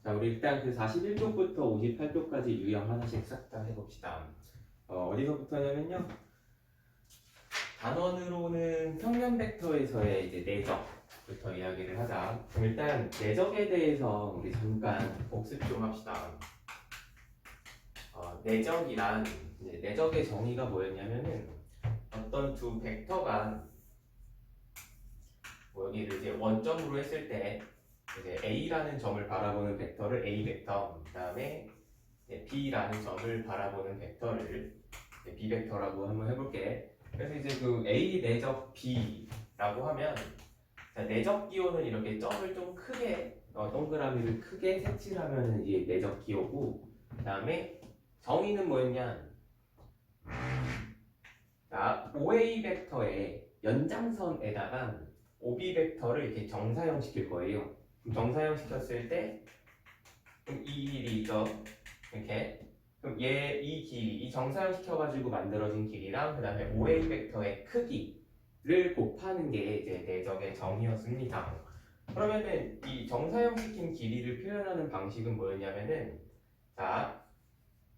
자, 우리 일단 그 41쪽부터 58쪽까지 유형 하나씩 싹 다 해봅시다. 어디서부터냐면요. 단원으로는 평면 벡터에서의 이제 내적부터 이야기를 하자. 그럼 일단 내적에 대해서 우리 잠깐 복습 좀 합시다. 내적이란 이제 내적의 정의가 뭐였냐면은 어떤 두 벡터가 뭐 여기를 이제 원점으로 했을 때 이제 A라는 점을 바라보는 벡터를 A 벡터, 그다음에 B라는 점을 바라보는 벡터를 B 벡터라고 한번 해볼게. 그래서 이제 그 A 내적 B라고 하면 내적 기호는 이렇게 점을 좀 크게 동그라미를 크게 색칠하면 이게 내적 기호고, 그다음에 정의는 뭐였냐? 자, OA 벡터의 연장선에다가 OB 벡터를 이렇게 정사형 시킬 거예요. 그럼 정사형 시켰을 때 그럼 이 길이죠. 이렇게. 그럼 이 길이, 이 정사형 시켜가지고 만들어진 길이랑 그 다음에 OA 벡터의 크기를 곱하는 게 이제 내적의 정의였습니다. 그러면은 이 정사형 시킨 길이를 표현하는 방식은 뭐였냐면은, 자,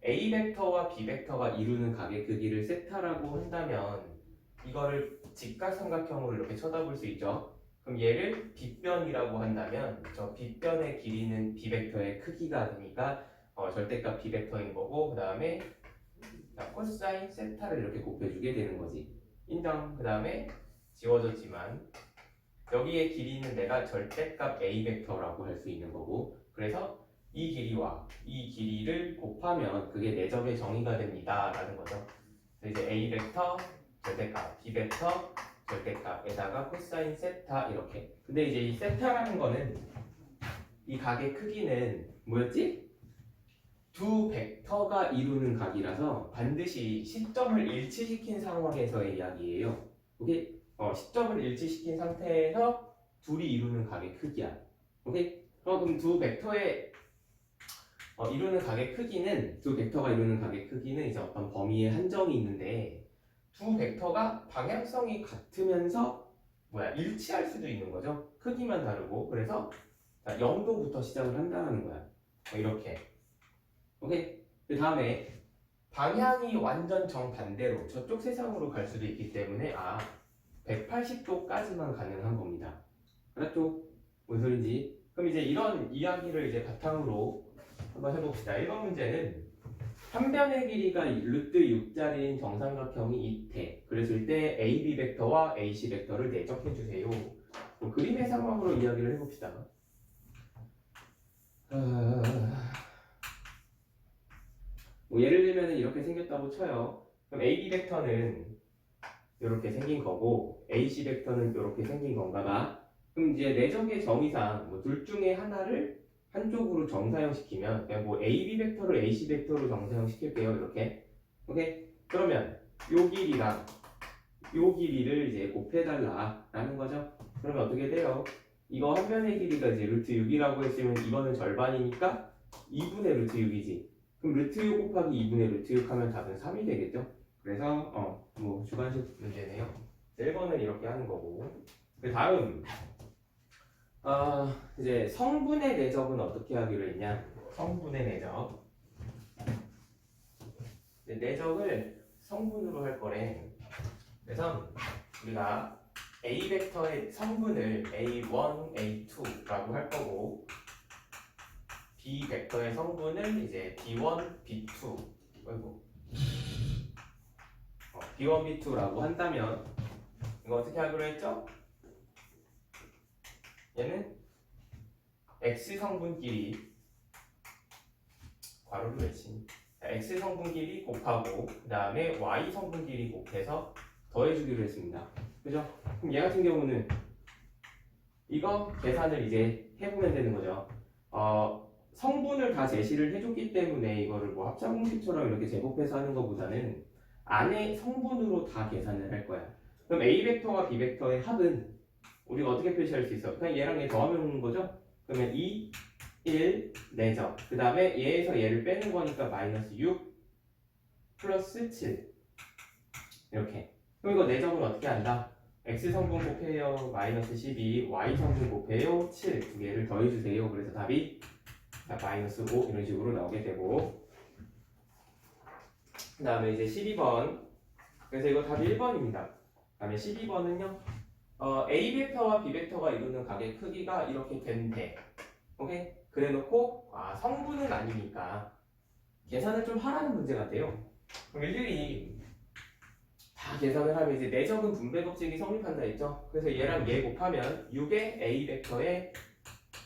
A 벡터와 B 벡터가 이루는 각의 크기를 세타라고 한다면 이거를 직각삼각형으로 이렇게 쳐다볼 수 있죠. 그럼 얘를 빗변이라고 한다면 저 빗변의 길이는 B 벡터의 크기가 되니까 절대값 B 벡터인 거고, 그 다음에 코사인 세타를 이렇게 곱해주게 되는 거지. 인정. 그 다음에 지워졌지만 여기의 길이는 내가 절대값 A 벡터라고 할 수 있는 거고, 그래서 이 길이와 이 길이를 곱하면 그게 내적의 정의가 됩니다 라는 거죠. 그래서 이제 A 벡터 절대값, B 벡터 절대값에다가 코사인 세타 이렇게. 근데 이제 이 세타라는 거는 이 각의 크기는 뭐였지? 두 벡터가 이루는 각이라서 반드시 시점을 일치시킨 상황에서의 이야기예요. 오케이? 시점을 일치시킨 상태에서 둘이 이루는 각의 크기야. 오케이? 그럼 두 벡터의 이루는 각의 크기는, 두 벡터가 이루는 각의 크기는 이제 어떤 범위의 한정이 있는데, 두 벡터가 방향성이 같으면서 일치할 수도 있는 거죠. 크기만 다르고. 그래서 0도부터 시작을 한다는 거야. 이렇게. 오케이? 그 다음에 방향이 완전 정반대로 저쪽 세상으로 갈 수도 있기 때문에 180도까지만 가능한 겁니다. 알았죠? 뭔 소린지? 그럼 이제 이런 이야기를 이제 바탕으로 한번 해봅시다. 1번 문제는 한 변의 길이가 루트 6짜리인 정삼각형이 이태. 그랬을 때 AB 벡터와 AC 벡터를 내적해주세요. 그림의 상황으로 이야기를 해봅시다. 예를 들면 이렇게 생겼다고 쳐요. 그럼 AB 벡터는 이렇게 생긴 거고 AC 벡터는 이렇게 생긴 건가가. 그럼 이제 내적의 정의상 둘 중에 하나를 한쪽으로 정사형 시키면 그냥 AB 벡터를 AC 벡터로 정사형 시킬게요. 이렇게. 오케이? 그러면 요 길이랑 요 길이를 이제 곱해달라라는 거죠. 그러면 어떻게 돼요? 이거 한 변의 길이가 이제 루트 6이라고 했으면 이거는 절반이니까 2분의 루트 6이지. 그럼 루트 6 곱하기 2분의 루트 6 하면 답은 3이 되겠죠? 그래서 주관식 문제네요. 1번은 이렇게 하는 거고. 그 다음 이제 성분의 내적은 어떻게 하기로 했냐? 성분의 내적. 내적을 성분으로 할 거래. 그래서 우리가 A 벡터의 성분을 A1, A2라고 할 거고, B 벡터의 성분을 이제 B1, B2, B1, B2라고 한다면 이거 어떻게 하기로 했죠? 얘는 X 성분끼리 괄호를 외친 X 성분끼리 곱하고 그 다음에 Y 성분끼리 곱해서 더해주기로 했습니다. 그죠? 그럼 얘 같은 경우는 이거 계산을 이제 해보면 되는 거죠. 성분을 다 제시를 해줬기 때문에 이거를 합차공식처럼 이렇게 제곱해서 하는 것보다는 안에 성분으로 다 계산을 할 거야. 그럼 A 벡터와 B 벡터의 합은 우리가 어떻게 표시할 수 있어? 그냥 얘랑 얘 더하면 거죠? 그러면 2, 1, 내적. 그 다음에 얘에서 얘를 빼는 거니까 마이너스 6 플러스 7. 이렇게. 그럼 이거 내적은 어떻게 한다? X 성분 곱해요. 마이너스 12. Y 성분 곱해요. 7. 두 개를 더해주세요. 그래서 답이 마이너스 5 이런 식으로 나오게 되고, 그 다음에 이제 12번. 그래서 이거 답이 1번입니다. 그 다음에 12번은요. A 벡터와 B 벡터가 이루는 각의 크기가 이렇게 된대. 오케이? 그래놓고 성분은 아니니까 계산을 좀 하라는 문제 같아요. 그럼 일일이 다 계산을 하면 이제 내적은 분배 법칙이 성립한다 했죠. 그래서 얘랑 얘 곱하면 6의 A 벡터의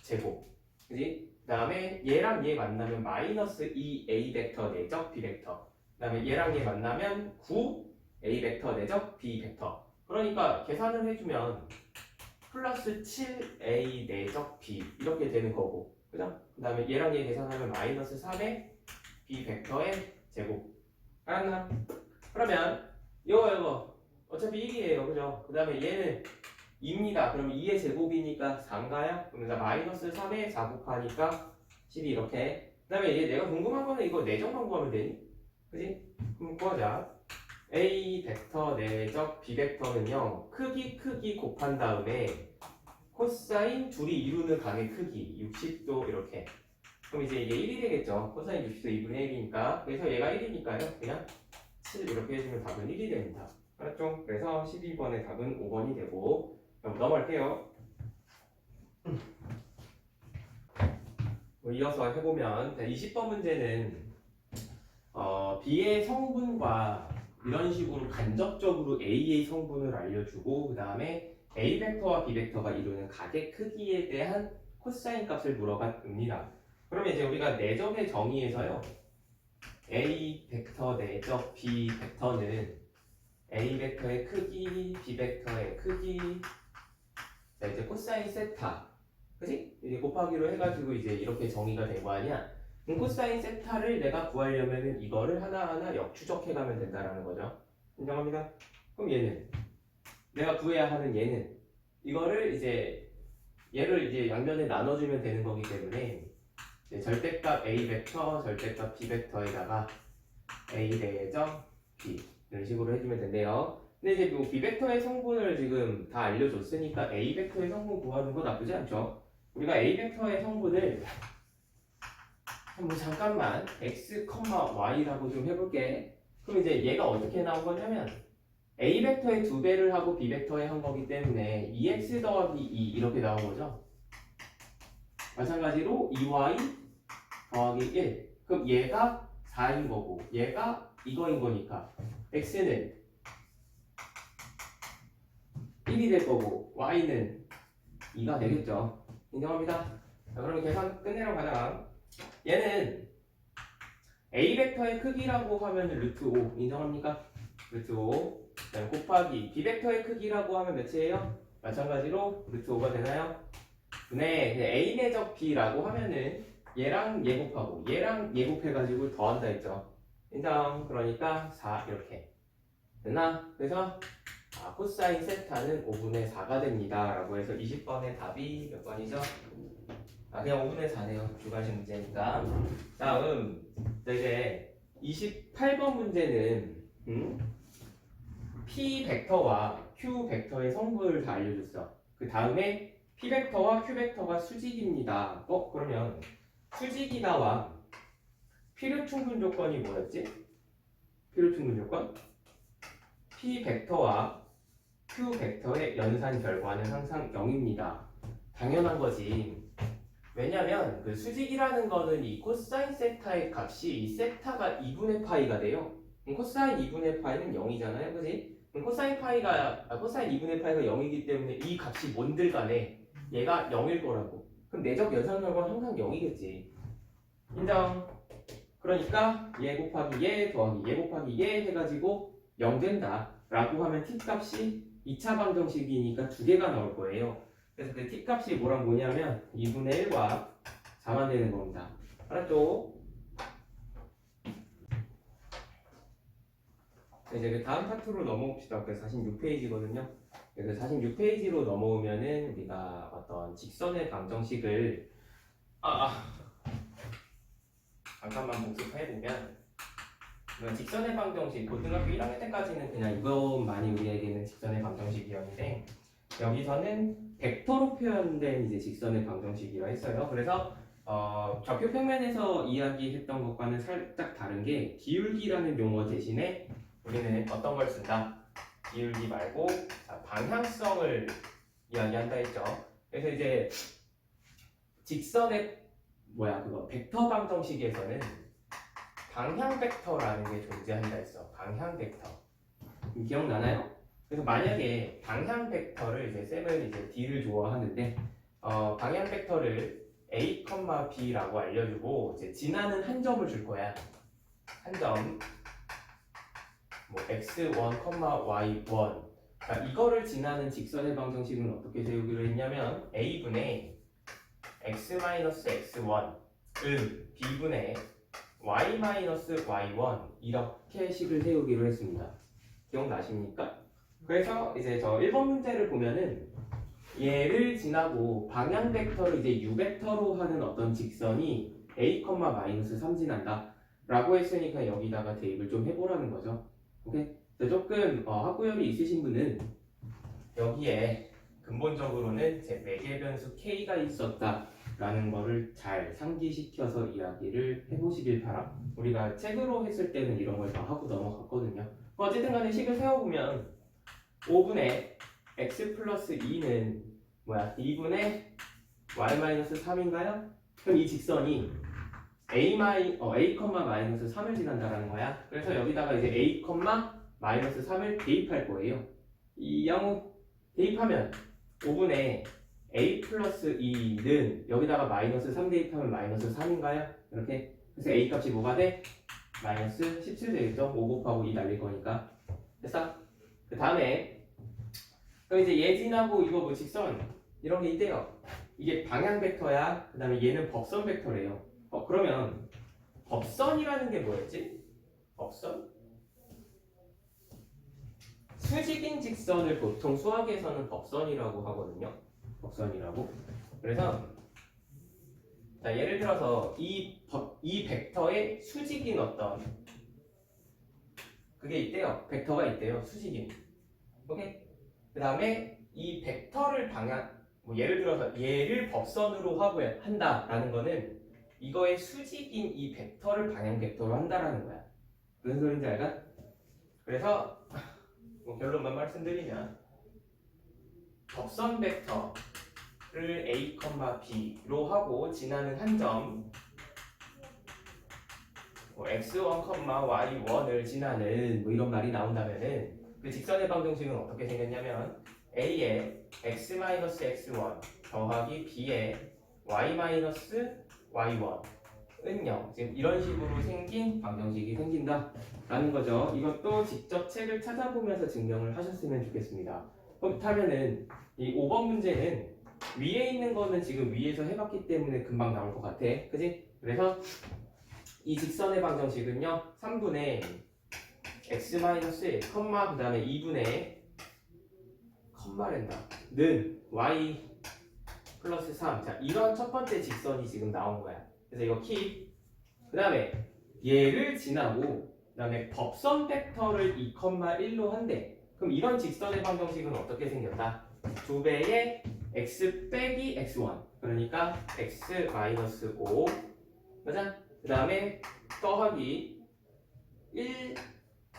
제곱, 그지? 그 다음에 얘랑 얘 만나면 마이너스 2 A 벡터 내적 B 벡터. 그 다음에 얘랑 얘 만나면 9 A 벡터 내적 B 벡터. 그러니까 계산을 해주면 플러스 7A 내적 B 이렇게 되는 거고, 그죠? 그 다음에 얘랑 얘 계산하면 마이너스 3의 B 벡터의 제곱. 알았나? 그러면 이거 어차피 1이에요, 그죠? 그 다음에 얘는 2입니다. 그러면 2의 제곱이니까 4인가요? 그러면 마이너스 3에 4 곱하니까 12 이렇게. 그 다음에 얘 내가 궁금한 거는 이거 내적만 구하면 되니? 그지? 그럼 구하자. A 벡터 내적 B 벡터는요, 크기 곱한 다음에 코사인 둘이 이루는 각의 크기 60도 이렇게. 그럼 이제 이게 1이 되겠죠. 코사인 60도 2분의 1이니까. 그래서 얘가 1이니까요. 그냥 7 이렇게 해주면 답은 1이 됩니다. 알았죠? 그래서 12번의 답은 5번이 되고, 그럼 넘어갈게요. 이어서 해보면 20번 문제는 B의 성분과 이런 식으로 간접적으로 A의 성분을 알려주고, 그 다음에 A 벡터와 B 벡터가 이루는 각의 크기에 대한 코사인 값을 물어봤습니다. 그러면 이제 우리가 내적의 정의에서요, A 벡터 내적 B 벡터는 A 벡터의 크기, B 벡터의 크기, 자 이제 코사인 세타, 그지? 이제 곱하기로 해가지고 이제 이렇게 정의가 된 거 아니야? 그럼 코사인 세타를 내가 구하려면은 이거를 하나하나 역추적해가면 된다라는 거죠. 인정합니다? 그럼 얘는 내가 구해야 하는 얘는 이거를 이제 얘를 이제 양면에 나눠주면 되는 거기 때문에 이제 절대값 A 벡터, 절대값 B 벡터에다가 A 내적 B 이런 식으로 해주면 된대요. 근데 이제 뭐 B 벡터의 성분을 지금 다 알려줬으니까 A 벡터의 성분 구하는 거 나쁘지 않죠. 우리가 A 벡터의 성분을 뭐 잠깐만 x, y라고 좀 해볼게. 그럼 이제 얘가 어떻게 나온 거냐면 A 벡터의 2배를 하고 B 벡터에 한 거기 때문에 2x 더하기 2 이렇게 나온 거죠. 마찬가지로 2y 더하기 1. 그럼 얘가 4인 거고 얘가 이거인 거니까 x는 1이 될 거고 y는 2가 되겠죠. 인정합니다. 자, 그럼 계산 끝내러 가자. 얘는 A 벡터의 크기라고 하면 루트 5 인정합니까? 루트 5 곱하기 B 벡터의 크기라고 하면 몇이에요? 마찬가지로 루트 5가 되나요? 네, A 내적 B라고 하면은 얘랑 얘 곱하고 얘랑 얘 곱해가지고 더한다 했죠. 인정. 그러니까 4 이렇게 됐나? 그래서 코사인 세타는 5분의 4가 됩니다 라고 해서 20번의 답이 몇 번이죠? 그냥 5분의 4네요. 주관식 문제니까. 다음 이제 28번 문제는 P 벡터와 Q 벡터의 성분을 다 알려줬어. 그 다음에 P 벡터와 Q 벡터가 수직입니다. 그러면 수직이 나와. 필요 충분 조건이 뭐였지? 필요 충분 조건? P 벡터와 Q 벡터의 연산 결과는 항상 0입니다. 당연한 거지. 왜냐면 그 수직이라는 거는 이 코사인 세타의 값이 이 세타가 2분의 파이가 돼요. 그럼 코사인 2분의 파이는 0이잖아요. 그지? 그럼 코사인 2분의 파이가 0이기 때문에 이 값이 뭔들 간에 얘가 0일 거라고. 그럼 내적 연산 결과는 항상 0이겠지. 인정. 그러니까 얘 곱하기 얘 더하기 얘 곱하기 얘 해가지고 0 된다 라고 하면 t 값이 2차 방정식이니까 두 개가 나올 거예요. 그래서 그 t 값이 뭐랑 뭐냐면 2분의 1과 4만 되는 겁니다. 알았죠? 이제 그 다음 파트로 넘어옵시다. 그래서 46페이지거든요. 그래서 46페이지로 넘어오면은 우리가 어떤 직선의 방정식을 잠깐만 복습해보면 직선의 방정식 고등학교 1학년 때까지는 그냥 이것만이 우리에게는 직선의 방정식이었는데 여기서는 벡터로 표현된 이제 직선의 방정식이라 했어요. 그래서 좌표 평면에서 이야기했던 것과는 살짝 다른 게 기울기라는 용어 대신에 우리는 어떤 걸 쓴다? 기울기 말고 자, 방향성을 이야기한다 했죠. 그래서 이제 직선의 벡터 방정식에서는 방향 벡터라는 게 존재한다 했어. 방향 벡터. 기억나나요? 그래서 만약에 방향 벡터를 이제 쌤은 이제 D를 좋아하는데 방향 벡터를 A, B라고 알려주고 이제 지나는 한 점을 줄 거야. 한 점. 뭐 x1, y1. 자, 이거를 지나는 직선의 방정식은 어떻게 세우기로 했냐면 a분의 x-x1은 b분의 y-y1 이렇게 식을 세우기로 했습니다. 기억나십니까? 그래서 이제 저 1번 문제를 보면은 얘를 지나고 방향 벡터를 이제 u 벡터로 하는 어떤 직선이 a,-3 지난다 라고 했으니까 여기다가 대입을 좀 해보라는 거죠. 오케이? 조금 학구열이 있으신 분은 여기에 근본적으로는 제 매개 변수 k가 있었다라는 거를 잘 상기시켜서 이야기를 해보시길 바라. 우리가 책으로 했을 때는 이런 걸 다 하고 넘어갔거든요. 어쨌든 간에 식을 세워보면 5분의 x 플러스 2는 2분의 y-3인가요? 그럼 이 직선이 a,-3을 지난다라는 거야. 그래서 여기다가 이제 a,-3을 대입할 거예요. 이 양호 대입하면 5분의 a 플러스 2는 여기다가 마이너스 3 대입하면 마이너스 3인가요? 이렇게. 그래서 a 값이 뭐가 돼? 마이너스 17 되겠죠? 5 곱하고 2 날릴 거니까. 됐어? 그 다음에 그럼 이제 얘 지나고 이거 뭐 직선 이런 게 있대요. 이게 방향 벡터야. 그 다음에 얘는 법선 벡터래요. 그러면 법선이라는 게 뭐였지? 법선? 수직인 직선을 보통 수학에서는 법선이라고 하거든요. 법선이라고. 그래서 자, 예를 들어서 이 벡터의 수직인 어떤 그게 있대요. 벡터가 있대요. 수직인. 오케이? 그 다음에 이 벡터를 예를 들어서 얘를 법선으로 한다라는 거는 이거의 수직인 이 벡터를 방향 벡터로 한다라는 거야. 무슨 소린지 알까? 그래서 결론만 말씀드리면 법선 벡터를 a, b로 하고 지나는 한 점 x1, y1을 지나는 이런 말이 나온다면은 그 직선의 방정식은 어떻게 생겼냐면 a의 x-x1 더하기 b의 y-y1 은 0. 지금 이런 식으로 생긴 방정식이 생긴다라는 거죠. 이것도 직접 책을 찾아보면서 증명을 하셨으면 좋겠습니다. 그렇다면은 이 5번 문제는 위에 있는 거는 지금 위에서 해봤기 때문에 금방 나올 것 같아. 그지? 그래서 이 직선의 방정식은요. 3분의 x-1, 그 다음에 2분의 는 y 플러스 3. 자, 이런 첫 번째 직선이 지금 나온 거야. 그래서 이거 킵. 그 다음에 얘를 지나고 그 다음에 법선 벡터를 2,1로 한대. 그럼 이런 직선의 방정식은 어떻게 생겼다? 2배의 x 빼기 x1 그러니까 x-5 맞아? 그 다음에 더하기 1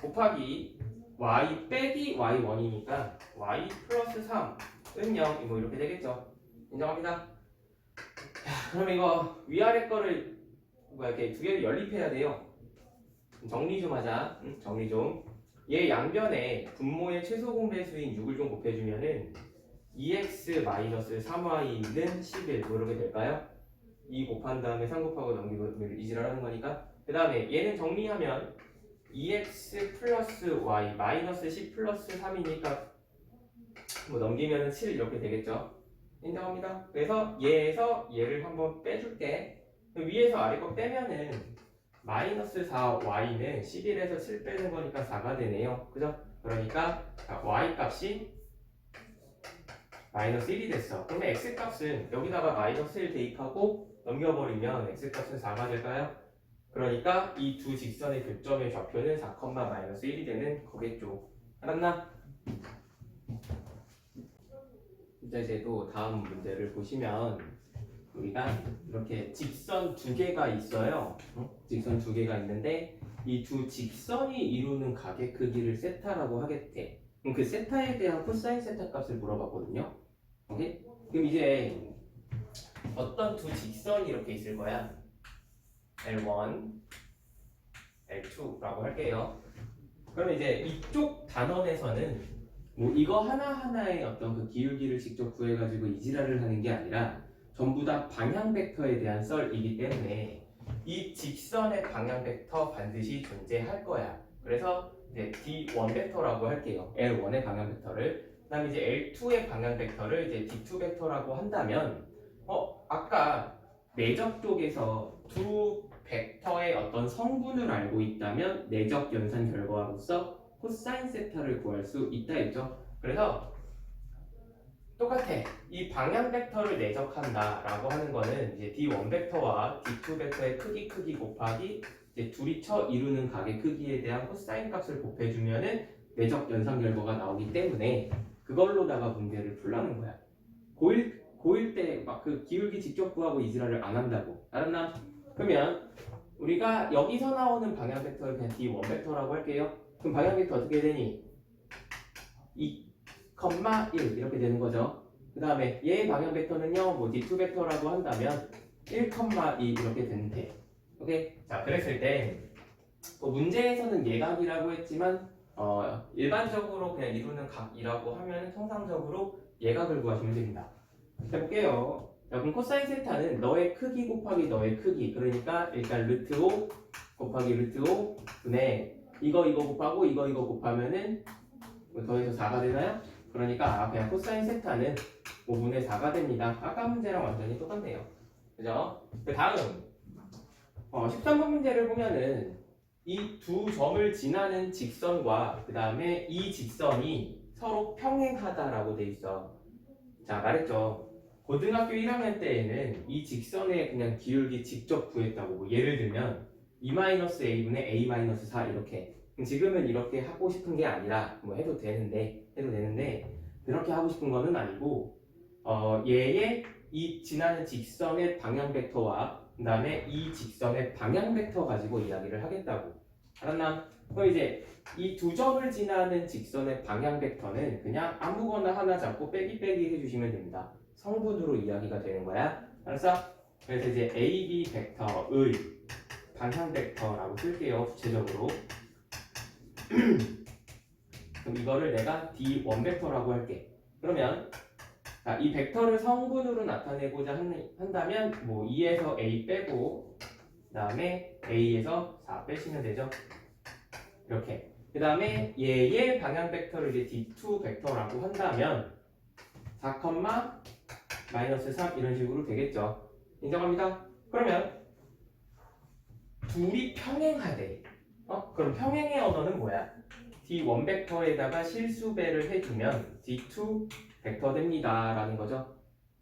곱하기 y 빼기 y1이니까 y 플러스 3은 0 이렇게 되겠죠. 인정합니다. 자, 그럼 이거 위아래 거를 이렇게 두 개를 연립해야 돼요. 정리 좀 하자. 정리 좀. 얘 양변에 분모의 최소 공배수인 6을 좀 곱해주면은 2x-3y는 11 이렇게 될까요? 2 곱한 다음에 3 곱하고 넘기고 이지랄하는 거니까. 그 다음에 얘는 정리하면 2x 플러스 y 마이너스 10 플러스 3이니까 넘기면 7 이렇게 되겠죠. 인정합니다. 그래서 얘에서 얘를 한번 빼줄게. 위에서 아래 거 빼면은 마이너스 4y는 11에서 7 빼는 거니까 4가 되네요. 그죠? 그러니까 y 값이 마이너스 1이 됐어. 그러면 x 값은 여기다가 마이너스 1 대입하고 넘겨버리면 x 값은 4가 될까요? 그러니까 이 두 직선의 교점의 좌표는 4, 마이너스 1이 되는 거겠죠. 알았나? 이제 또 다음 문제를 보시면 우리가 이렇게 직선 두 개가 있어요. 직선 두 개가 있는데 이 두 직선이 이루는 가게 크기를 세타라고 하겠대. 그럼 그 세타에 대한 코사인 세타 값을 물어봤거든요. 오케이? 그럼 이제 어떤 두 직선이 이렇게 있을 거야. L1, L2라고 할게요. 그럼 이제 이쪽 단원에서는 뭐 이거 하나하나의 어떤 그 기울기를 직접 구해가지고 이지랄을 하는 게 아니라 전부 다 방향 벡터에 대한 썰이기 때문에 이 직선의 방향 벡터 반드시 존재할 거야. 그래서 이제 D1 벡터라고 할게요. L1의 방향 벡터를. 그다음에 이제 L2의 방향 벡터를 이제 D2 벡터라고 한다면 아까 내적 쪽에서 두 벡터의 어떤 성분을 알고 있다면 내적 연산 결과로서 코사인 세타를 구할 수 있다 했죠. 그래서 똑같아. 이 방향 벡터를 내적한다라고 하는 거는 이제 D1 벡터와 D2 벡터의 크기 곱하기 이제 둘이 쳐 이루는 각의 크기에 대한 코사인 값을 곱해주면은 내적 연산 결과가 나오기 때문에 그걸로다가 문제를 풀라는 거야. 고1 때 막 그 기울기 직접 구하고 이지랄을 안 한다고. 알았나? 그러면 우리가 여기서 나오는 방향 벡터를 그냥 D1 벡터라고 할게요. 그럼 방향 벡터 어떻게 되니? 2,1 이렇게 되는 거죠. 그 다음에 얘의 방향 벡터는요, 뭐 D2 벡터라고 한다면 1,2 이렇게 되는데, 오케이? 자, 그랬을 때 문제에서는 예각이라고 했지만 일반적으로 그냥 이루는 각이라고 하면 통상적으로 예각을 구하시면 됩니다. 해볼게요. 자, 그럼 코사인 세타는 너의 크기 곱하기 너의 크기, 그러니까 일단 루트 5 곱하기 루트 5 분의 이거 곱하고 이거 곱하면은 더해서 4가 되나요? 그러니까 그냥 코사인 세타는 5분의 4가 됩니다. 아까 문제랑 완전히 똑같네요. 그죠? 그 다음 13번 문제를 보면은 이 두 점을 지나는 직선과 그 다음에 이 직선이 서로 평행하다라고 돼 있어. 자, 말했죠. 고등학교 1학년 때에는 이 직선의 그냥 기울기 직접 구했다고. 뭐 예를 들면 2-a분의 a-4 이렇게. 지금은 이렇게 하고 싶은 게 아니라 뭐 해도 되는데 그렇게 하고 싶은 거는 아니고 얘의 이 지나는 직선의 방향 벡터와 그 다음에 이 직선의 방향 벡터 가지고 이야기를 하겠다고. 알았나? 그럼 이제 이 두 점을 지나는 직선의 방향 벡터는 그냥 아무거나 하나 잡고 빼기 해주시면 됩니다. 성분으로 이야기가 되는 거야. 알았어? 그래서 이제 AB 벡터의 방향 벡터라고 쓸게요. 구체적으로. 그럼 이거를 내가 D1 벡터라고 할게. 그러면 자, 이 벡터를 성분으로 나타내고자 한다면 뭐 2에서 A 빼고 그 다음에 A에서 4 빼시면 되죠. 이렇게. 그 다음에 얘의 방향 벡터를 이제 D2 벡터라고 한다면 4, 마이너스 3 이런 식으로 되겠죠. 인정합니다. 그러면 둘이 평행하대. 그럼 평행의 언어는 뭐야? D1 벡터에다가 실수배를 해주면 D2 벡터 됩니다 라는 거죠.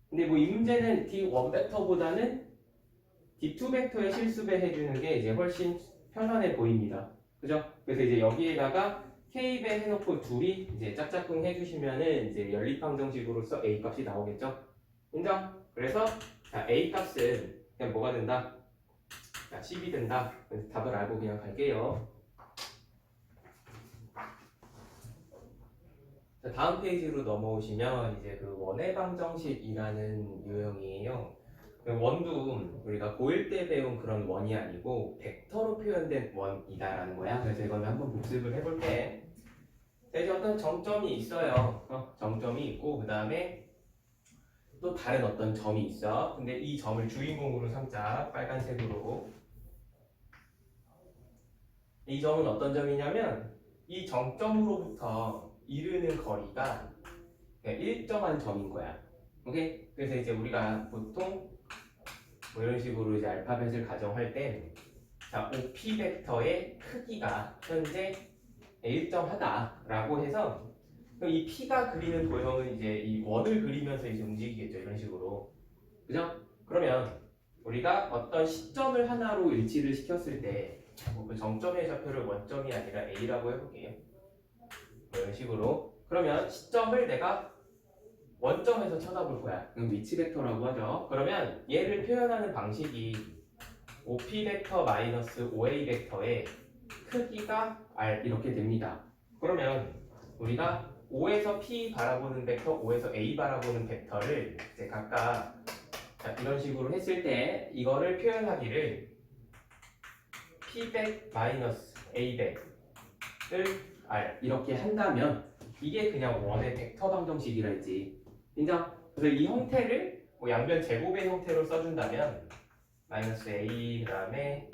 근데 뭐 이 문제는 D1 벡터보다는 D2 벡터에 실수배 해주는 게 이제 훨씬 편안해 보입니다. 그죠? 그래서 이제 여기에다가 K배 해놓고 둘이 이제 짝짝꿍 해주시면은 이제 연립방정식으로서 A 값이 나오겠죠? 인정? 그래서 자, A 값은 그냥 뭐가 된다? 자, 10이 된다. 그래서 답을 알고 그냥 갈게요. 자, 다음 페이지로 넘어오시면 이제 그 원의 방정식이라는 유형이에요. 원도 우리가 고1 때 배운 그런 원이 아니고 벡터로 표현된 원이다라는 거야. 그래서 이거는 한번 복습을 해볼게. 자, 이제 어떤 정점이 있어요. 정점이 있고 그 다음에 또 다른 어떤 점이 있어. 근데 이 점을 주인공으로 삼자. 빨간색으로. 이 점은 어떤 점이냐면 이 정점으로부터 이르는 거리가 일정한 점인 거야. 오케이? 그래서 이제 우리가 보통 뭐 이런 식으로 이제 알파벳을 가정할 때 자, OP 벡터의 크기가 현재 일정하다라고 해서 그럼 이 P가 그리는 도형은 이제 이 원을 그리면서 이제 움직이겠죠. 이런 식으로. 그죠? 그러면 우리가 어떤 시점을 하나로 일치를 시켰을 때 그 정점의 좌표를 원점이 아니라 A라고 해볼게요. 뭐 이런 식으로. 그러면 시점을 내가 원점에서 쳐다볼 거야. 그럼 위치 벡터라고 하죠. 그러면 얘를 표현하는 방식이 OP 벡터 마이너스 OA 벡터의 크기가 R 이렇게 됩니다. 그러면 우리가 O에서 P 바라보는 벡터, O에서 A 바라보는 벡터를 이제 각각 자, 이런 식으로 했을 때 이거를 표현하기를 P백 마이너스 A백을 R 이렇게 한다면 이게 그냥 원의 벡터 방정식이라 했지. 인정? 그래서 이 형태를 뭐 양변 제곱의 형태로 써준다면 마이너스 A 그 다음에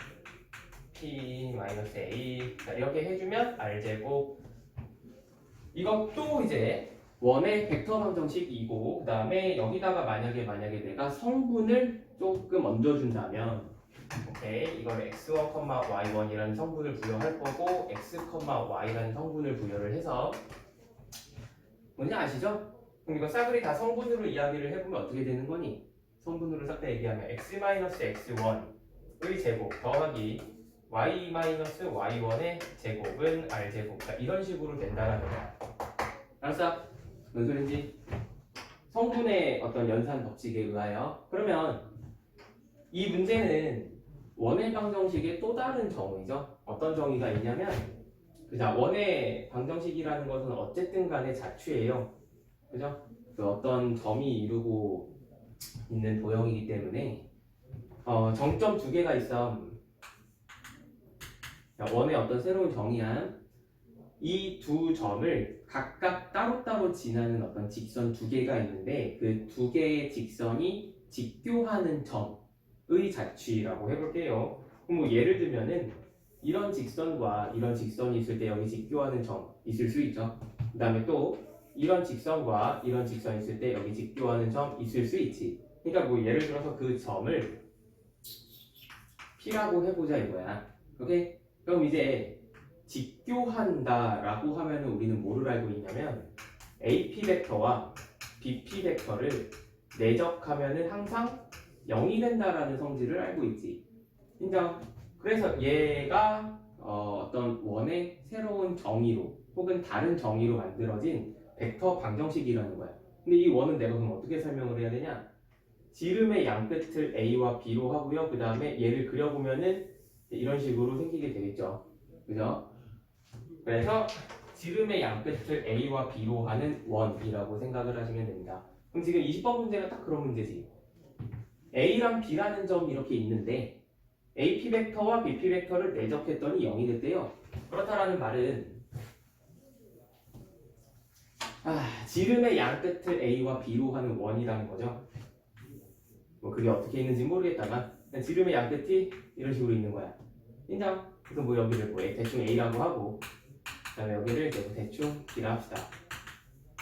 P 마이너스 A 자, 이렇게 해주면 R 제곱 이것도 이제 원의 벡터 방정식이고 그 다음에 여기다가 만약에 내가 성분을 조금 얹어준다면 오케이 이걸 x1, y1이라는 성분을 부여할 거고 x, y라는 성분을 부여를 해서 뭔지 아시죠? 그럼 이거 싸그리 다 성분으로 이야기를 해보면 어떻게 되는 거니? 성분으로 싹 다 얘기하면 x-x1의 제곱 더하기 y-y1의 제곱은 r제곱 자, 이런 식으로 된다라는 거야. 알았어? 뭔 소린지? 성분의 어떤 연산 법칙에 의하여 그러면 이 문제는 원의 방정식의 또 다른 정의죠. 어떤 정의가 있냐면 자, 원의 방정식이라는 것은 어쨌든 간에 자취예요. 그죠? 그 어떤 점이 이루고 있는 도형이기 때문에 정점 두 개가 있어. 원의 어떤 새로운 정의한 이 두 점을 각각 따로따로 지나는 어떤 직선 두 개가 있는데 그 두 개의 직선이 직교하는 점의 자취라고 해볼게요. 그럼 뭐 예를 들면은 이런 직선과 이런 직선이 있을 때 여기 직교하는 점 있을 수 있죠. 그 다음에 또 이런 직선과 이런 직선이 있을 때 여기 직교하는 점 있을 수 있지. 그러니까 뭐 예를 들어서 그 점을 P라고 해보자 이거야. 오케이? 그럼 이제 직교한다라고 하면은 우리는 뭐를 알고 있냐면 AP 벡터와 BP 벡터를 내적하면은 항상 0이 된다라는 성질을 알고 있지. 인정? 그래서 얘가 어떤 원의 새로운 정의로 혹은 다른 정의로 만들어진 벡터 방정식이라는 거야. 근데 이 원은 내가 그럼 어떻게 설명을 해야 되냐? 지름의 양끝을 A와 B로 하고요. 그 다음에 얘를 그려보면은 이런 식으로 생기게 되겠죠. 그죠? 그래서 지름의 양끝을 A와 B로 하는 원이라고 생각을 하시면 됩니다. 그럼 지금 20번 문제가 딱 그런 문제지. A랑 B라는 점이 이렇게 있는데 AP 벡터와 BP 벡터를 내적했더니 0이 됐대요. 그렇다라는 말은 지름의 양끝을 A와 B로 하는 원이라는 거죠. 뭐 그게 어떻게 있는지 모르겠다만 지름의 양끝이 이런 식으로 있는 거야. 인정? 그래서 뭐 여기를 뭐 대충 A라고 하고 그 다음에 여기를 대충 B라 합시다.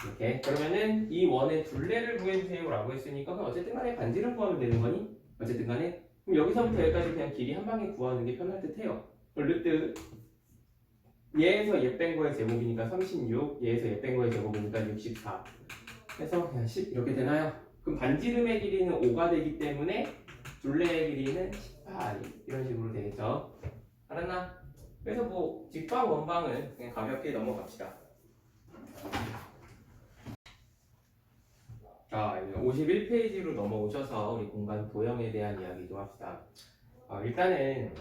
이렇게 그러면은 이 원의 둘레를 구해주세요 라고 했으니까 그럼 어쨌든 간에 반지름 구하면 되는 거니? 어쨌든 간에 그럼 여기서부터 여기까지 그냥 길이 한 방에 구하는 게 편할 듯 해요. 르트 얘에서 얘 뺀 거의 제곱이니까 36 얘에서 얘 뺀 거의 제곱이니까 64 해서 그냥 10 이렇게 되나요? 그럼 반지름의 길이는 5가 되기 때문에 둘레의 길이는 18 이런 식으로 되겠죠. 알았나? 그래서 뭐 직방 원방은 그냥 가볍게 넘어갑시다. 자, 이제 51페이지로 넘어오셔서 우리 공간 도형에 대한 이야기 좀 합시다. 일단은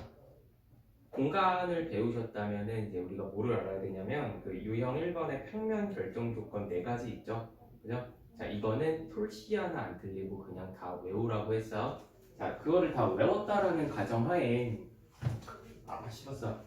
공간을 배우셨다면은 이제 우리가 뭐를 알아야 되냐면 그 유형 1번의 평면 결정 조건 4가지 있죠. 그죠? 자, 이거는 톨시 하나 안 틀리고 그냥 다 외우라고 했어. 자, 그거를 다 외웠다라는 가정하에 씹었어.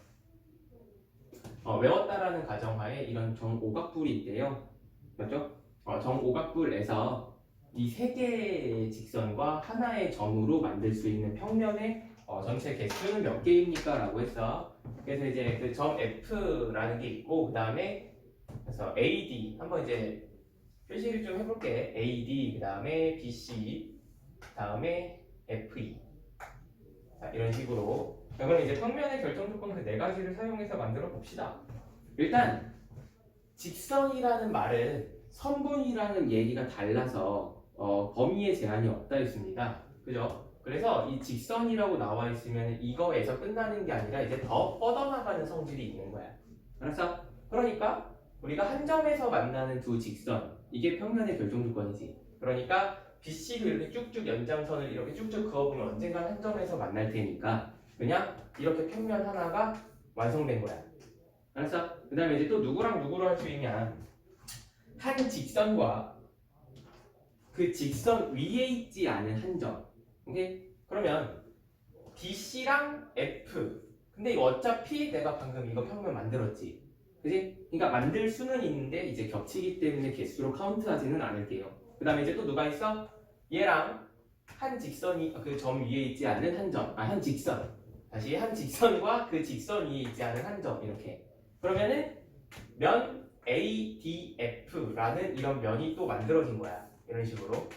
외웠다라는 가정하에 이런 정오각뿔이 있대요. 맞죠? 정오각뿔에서 이 세 개의 직선과 하나의 점으로 만들 수 있는 평면의 전체 개수는 몇 개입니까? 라고 했어. 그래서 이제 그 점 F라는 게 있고 그 다음에 그래서 AD 한번 이제 표시를 좀 해볼게. AD 그 다음에 BC 그 다음에 FE 자, 이런 식으로 그럼 이제 평면의 결정 조건 그 4가지를 사용해서 만들어 봅시다. 일단 직선이라는 말은 선분이라는 얘기가 달라서 범위의 제한이 없다 했습니다. 그죠? 그래서 이 직선이라고 나와 있으면 이거에서 끝나는 게 아니라 이제 더 뻗어나가는 성질이 있는 거야. 알았어? 그러니까 우리가 한 점에서 만나는 두 직선 이게 평면의 결정 조건이지. 그러니까 BC를 이렇게 쭉쭉 연장선을 이렇게 쭉쭉 그어보면 언젠간 한 점에서 만날 테니까 그냥 이렇게 평면 하나가 완성된 거야. 알았어? 그 다음에 이제 또 누구랑 누구로 할 수 있냐? 한 직선과 그 직선 위에 있지 않은 한 점. 오케이? 그러면 BC랑 F. 근데 이거 어차피 내가 방금 이거 평면 만들었지. 그지? 그러니까 만들 수는 있는데 이제 겹치기 때문에 개수로 카운트하지는 않을게요. 그 다음에 이제 또 누가 있어? 얘랑 한 직선이 그 점 위에 있지 않은 한 점. 한 직선. 다시 한 직선과 그 직선 위에 있지 않은 한 점. 이렇게. 그러면은 면 ADF라는 이런 면이 또 만들어진 거야. 이런 식으로.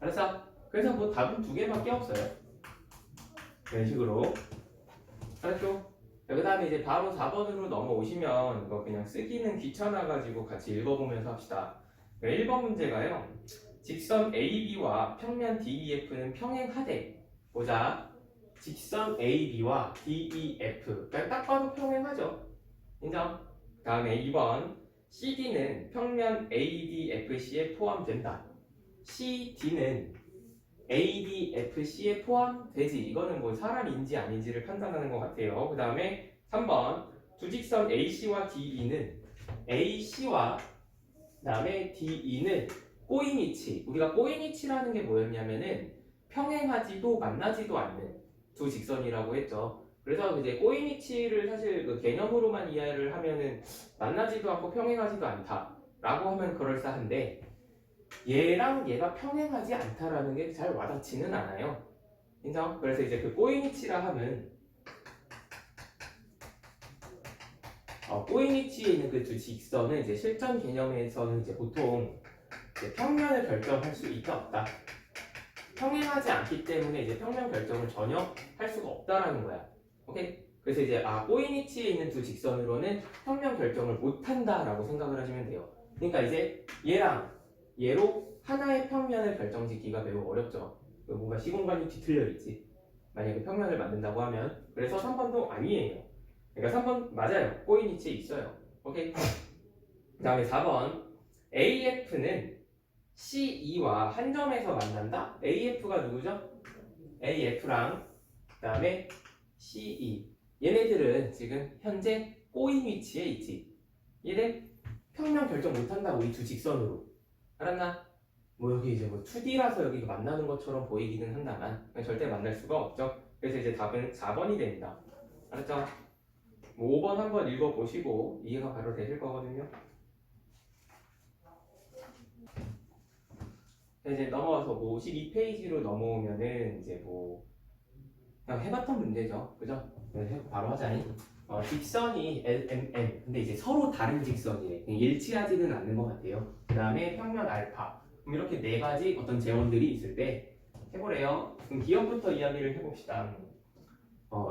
알았어? 그래서 뭐 답은 두 개밖에 없어요. 이런 식으로. 알았죠? 그 다음에 이제 바로 4번으로 넘어오시면 이거 그냥 쓰기는 귀찮아가지고 같이 읽어보면서 합시다. 1번 문제가요. 직선 AB와 평면 DEF는 평행하대. 보자. 직선 AB와 DEF. 그러니까 딱 봐도 평행하죠. 인정? 다음에 2번. CD는 평면 ADFC에 포함된다. CD는 ADFC에 포함되지. 이거는 뭐 사람인지 아닌지를 판단하는 것 같아요. 그 다음에 3번. 두 직선 AC와 DE는 AC와 그 다음에 DE는 꼬인위치. 우리가 꼬인위치라는 게 뭐였냐면은 평행하지도 만나지도 않는 두 직선이라고 했죠. 그래서 이제 꼬인위치를 사실 그 개념으로만 이해를 하면은 만나지도 않고 평행하지도 않다라고 하면 그럴싸한데 얘랑 얘가 평행하지 않다라는 게 잘 와닿지는 않아요. 인정? 그래서 이제 그 꼬인위치라 함은 꼬인위치에 있는 그 두 직선은 이제 실전 개념에서는 이제 보통 이제 평면을 결정할 수 있다 없다. 평행하지 않기 때문에 이제 평면 결정을 전혀 할 수가 없다라는 거야. 오케이? 그래서 이제 꼬인위치에 있는 두 직선으로는 평면 결정을 못 한다라고 생각을 하시면 돼요. 그러니까 이제 얘랑 얘로 하나의 평면을 결정짓기가 매우 어렵죠. 뭔가 시공간이 뒤틀려 있지. 만약에 평면을 만든다고 하면. 그래서 3번도 아니에요. 그러니까 3번 맞아요. 꼬인위치에 있어요. 오케이? 그 다음에 4번. AF는 CE와 한 점에서 만난다? AF가 누구죠? AF랑 그 다음에 CE. 얘네들은 지금 현재 꼬인 위치에 있지. 얘네 평면 결정 못한다고 이 두 직선으로. 알았나? 뭐 여기 이제 뭐 2D라서 여기 만나는 것처럼 보이기는 한다만 절대 만날 수가 없죠. 그래서 이제 답은 4번이 됩니다. 알았죠? 뭐 5번 한번 읽어보시고 이해가 바로 되실 거거든요. 이제 넘어와서 뭐 52페이지로 넘어오면은 이제 뭐 그냥 해봤던 문제죠. 그죠? 네, 바로 하자니. 직선이 LMN. 근데 이제 서로 다른 직선이래. 일치하지는 않는 것 같아요. 그 다음에 평면 알파. 그럼 이렇게 네 가지 어떤 재원들이 있을 때 해보래요. 그럼 기억부터 이야기를 해봅시다.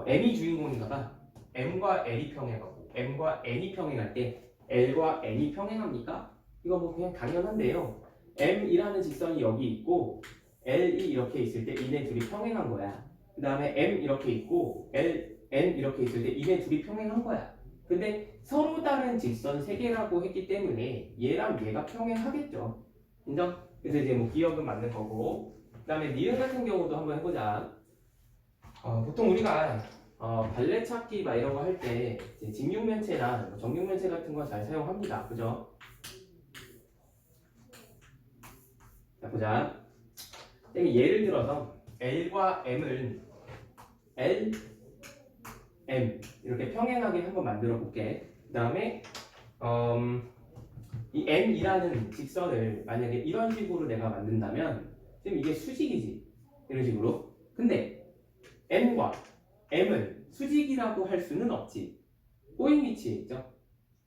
M이 주인공인가 봐. M과 L이 평행하고 M과 N이 평행할 때 L과 N이 평행합니까? 이거 뭐 그냥 당연한데요. M이라는 직선이 여기 있고 L이 이렇게 있을 때 이네 둘이 평행한 거야. 그 다음에 M 이렇게 있고 N 이렇게 있을 때 이네 둘이 평행한 거야. 근데 서로 다른 직선 세 개라고 했기 때문에 얘랑 얘가 평행하겠죠. 인정? 그래서 이제 뭐 기억은 맞는 거고. 그 다음에 니은 같은 경우도 한번 해보자. 보통 우리가 발레 찾기 막 이런 거 할 때 직육면체나 정육면체 같은 거 잘 사용합니다. 그죠? 자, 보자. 예를 들어서 L과 M을 L, M 이렇게 평행하게 한번 만들어 볼게. 그 다음에 이 N이라는 직선을 만약에 이런 식으로 내가 만든다면 지금 이게 수직이지. 이런 식으로. 근데 N과 M은 수직이라고 할 수는 없지. 꼬인 위치에 있죠.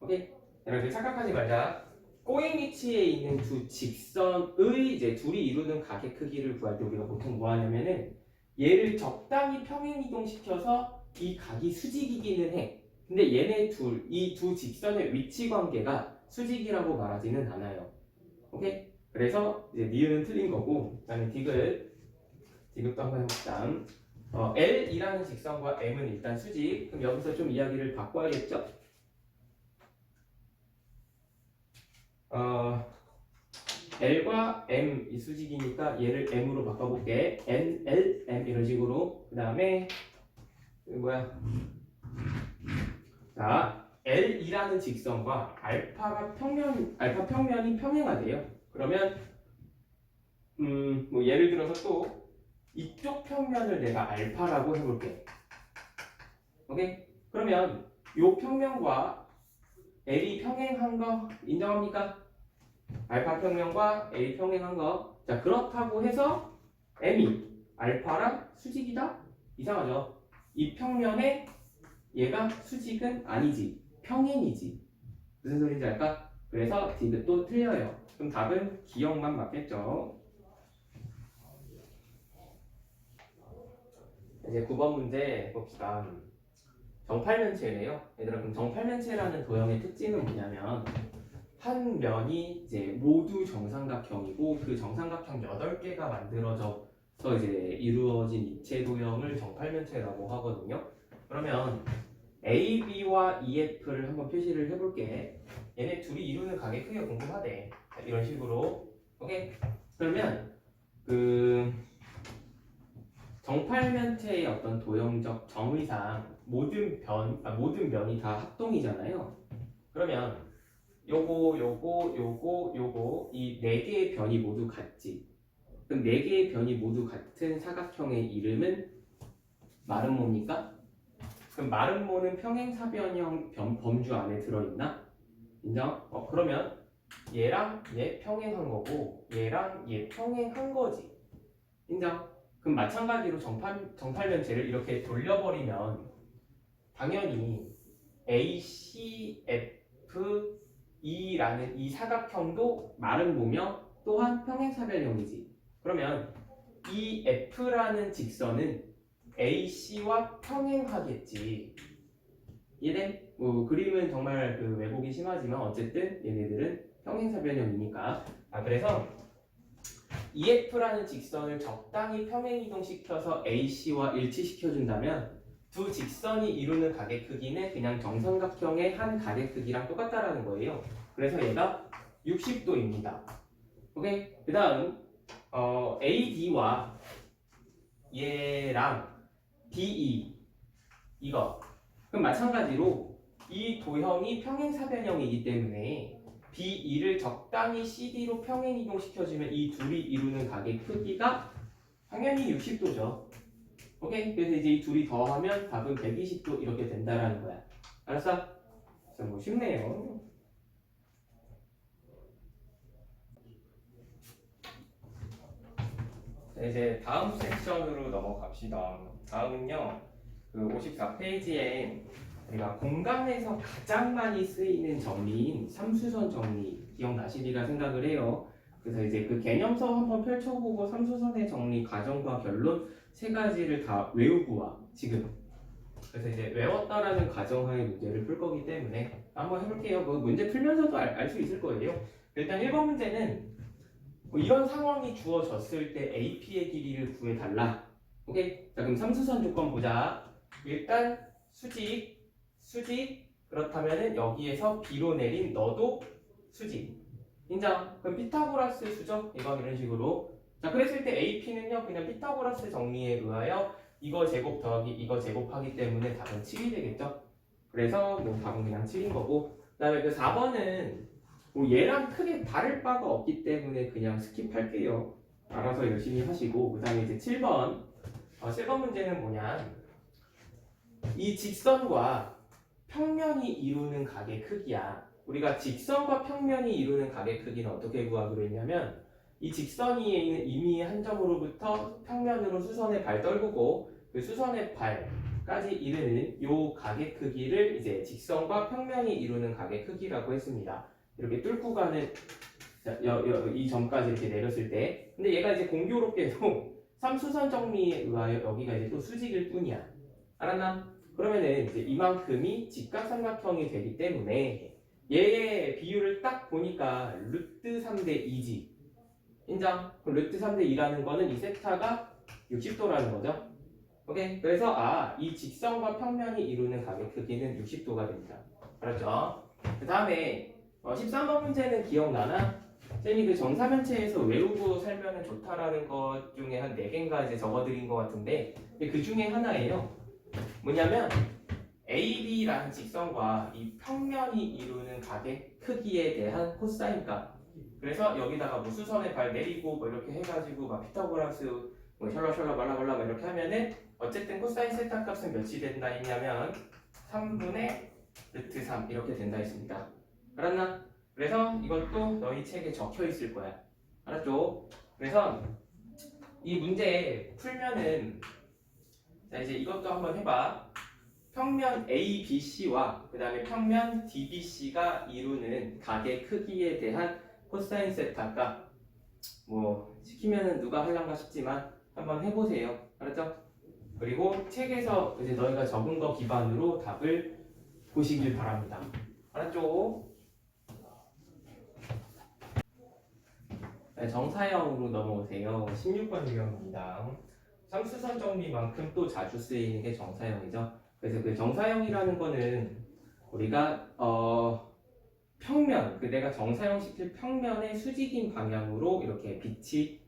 오케이? 여러분 착각하지 말자. 꼬인 위치에 있는 두 직선의 이제 둘이 이루는 각의 크기를 구할 때 우리가 보통 뭐 하냐면은 얘를 적당히 평행 이동시켜서 이 각이 수직이기는 해. 근데 얘네 둘, 이 두 직선의 위치 관계가 수직이라고 말하지는 않아요. 오케이? 그래서 이제 니은은 틀린 거고, 그다음에 디귿도 한번 해봅시다. L이라는 직선과 M은 일단 수직. 그럼 여기서 좀 이야기를 바꿔야겠죠? L과 M 이 수직이니까 얘를 M으로 바꿔볼게. N, L, M 이런 식으로. 그 다음에 뭐야? 자, L이라는 직선과 알파 평면이 평행하대요. 그러면 뭐 예를 들어서 또 이쪽 평면을 내가 알파라고 해볼게. 오케이? 그러면 요 평면과 L이 평행한 거 인정합니까? 알파 평면과 L이 평행한 거. 자, 그렇다고 해서 M이 알파랑 수직이다? 이상하죠? 이 평면에 얘가 수직은 아니지. 평행이지. 무슨 소리인지 알까? 그래서 디귿도 틀려요. 그럼 답은 기억만 맞겠죠? 이제 9번 문제 봅시다. 정팔면체래요. 얘들아, 그럼 정팔면체라는 도형의 특징은 뭐냐면 한 면이 이제 모두 정삼각형이고 그 정삼각형 8개가 만들어져서 이제 이루어진 입체 도형을 정팔면체라고 하거든요. 그러면 AB와 EF를 한번 표시를 해볼게. 얘네 둘이 이루는 가게 크기가 궁금하대. 이런 식으로. 오케이? 그러면 그 정팔면체의 어떤 도형적 정의상 모든 면이 다 합동이잖아요. 그러면 요거 이 4개의 변이 모두 같지. 그럼 4개의 변이 모두 같은 사각형의 이름은 말은 뭡니까? 그럼 마름모는 평행사변형 범주 안에 들어있나? 인정? 그러면 얘랑 얘 평행한 거고 얘랑 얘 평행한 거지. 인정? 그럼 마찬가지로 정팔면체를 이렇게 돌려버리면 당연히 ACFE라는 이 사각형도 마름모며 또한 평행사변형이지. 그러면 이 F라는 직선은 AC와 평행하겠지. 얘네 그림은 정말 그 왜곡이 심하지만 어쨌든 얘네들은 평행사변형이니까. 그래서 EF라는 직선을 적당히 평행 이동시켜서 AC와 일치시켜준다면 두 직선이 이루는 가게 크기는 그냥 정삼각형의 한 가게 크기랑 똑같다라는 거예요. 그래서 얘가 60도입니다. 오케이? 그 다음 AD와 얘랑 DE 이거 그럼 마찬가지로 이 도형이 평행사변형이기 때문에 BE를 적당히 CD로 평행 이동시켜주면 이 둘이 이루는 가게 크기가 당연히 60도죠. 오케이? 그래서 이제 이 둘이 더하면 답은 120도 이렇게 된다라는 거야. 알았어? 그래서 뭐 쉽네요. 자, 이제 다음 섹션으로 넘어갑시다. 다음은요. 그 54페이지에 우리가 공간에서 가장 많이 쓰이는 정리인 삼수선 정리 기억나시리라 생각을 해요. 그래서 이제 그 개념서 한번 펼쳐보고 삼수선의 정리, 가정과 결론 세 가지를 다 외우고 와 지금. 그래서 이제 외웠다라는 가정하에 문제를 풀 거기 때문에 한번 해볼게요. 그 문제 풀면서도 알 수 있을 거예요. 일단 1번 문제는 이런 상황이 주어졌을 때 AP의 길이를 구해달라. 오케이? 자, 그럼 삼수선 조건 보자. 일단 수직 그렇다면은 여기에서 B로 내린 너도 수직 인정. 그럼 피타고라스 수죠? 이건 이런 식으로. 자, 그랬을 때 AP는요 그냥 피타고라스 정리에 의하여 이거 제곱 더하기 이거 제곱하기 때문에 답은 7이 되겠죠. 그래서 뭐 답은 그냥 7인 거고. 그 다음에 그 4번은 뭐 얘랑 크게 다를 바가 없기 때문에 그냥 스킵할게요. 알아서 열심히 하시고. 그 다음에 이제 7번 7번 문제는 뭐냐, 이 직선과 평면이 이루는 가게 크기야. 우리가 직선과 평면이 이루는 가게 크기는 어떻게 구하기로 했냐면 이 직선이 있는 임의의 한 점으로부터 평면으로 수선의 발 떨구고 그 수선의 발까지 이르는 요 가게 크기를 이제 직선과 평면이 이루는 가게 크기라고 했습니다. 이렇게 뚫고 가는 이 점까지 이렇게 내렸을 때. 근데 얘가 이제 공교롭게도 삼수선 정리에 의하여 여기가 이제 또 수직일 뿐이야. 알았나? 그러면은 이제 이만큼이 직각삼각형이 되기 때문에 얘의 비율을 딱 보니까 루트 3대 2지. 인정? 그럼 루트 3대 2라는 거는 이 세타가 60도라는 거죠. 오케이? 그래서 이 직선과 평면이 이루는 가게 크기는 60도가 됩니다. 알았죠? 그 다음에 13번 문제는 기억나나? 쌤이 그 정사면체에서 외우고 살면 좋다라는 것 중에 한 4개인가 이제 적어드린 것 같은데 그 중에 하나예요. 뭐냐면 AB라는 직선과 이 평면이 이루는 각의 크기에 대한 코사인 값. 그래서 여기다가 뭐 수선에 발 내리고 뭐 이렇게 해가지고 막 피타고라스 뭐 셜라셜라 말라말라 막 이렇게 하면은 어쨌든 코사인 세타 값은 몇이 된다 했냐면 3분의 루트 3 이렇게 된다 했습니다. 알았나? 그래서 이것도 너희 책에 적혀 있을 거야. 알았죠? 그래서 이 문제 풀면은 자 이제 이것도 한번 해봐. 평면 ABC와 그 다음에 평면 DBC가 이루는 각의 크기에 대한 코사인 세타가 뭐 시키면은 누가 할란가 싶지만 한번 해보세요. 알았죠? 그리고 책에서 이제 너희가 적은 거 기반으로 답을 보시길 바랍니다. 알았죠? 네, 정사형으로 넘어오세요. 16번 유형입니다. 상수선 정리만큼 또 자주 쓰이는 게 정사형이죠. 그래서 그 정사형이라는 거는 우리가 평면, 그 내가 정사형 시킬 평면의 수직인 방향으로 이렇게 빛이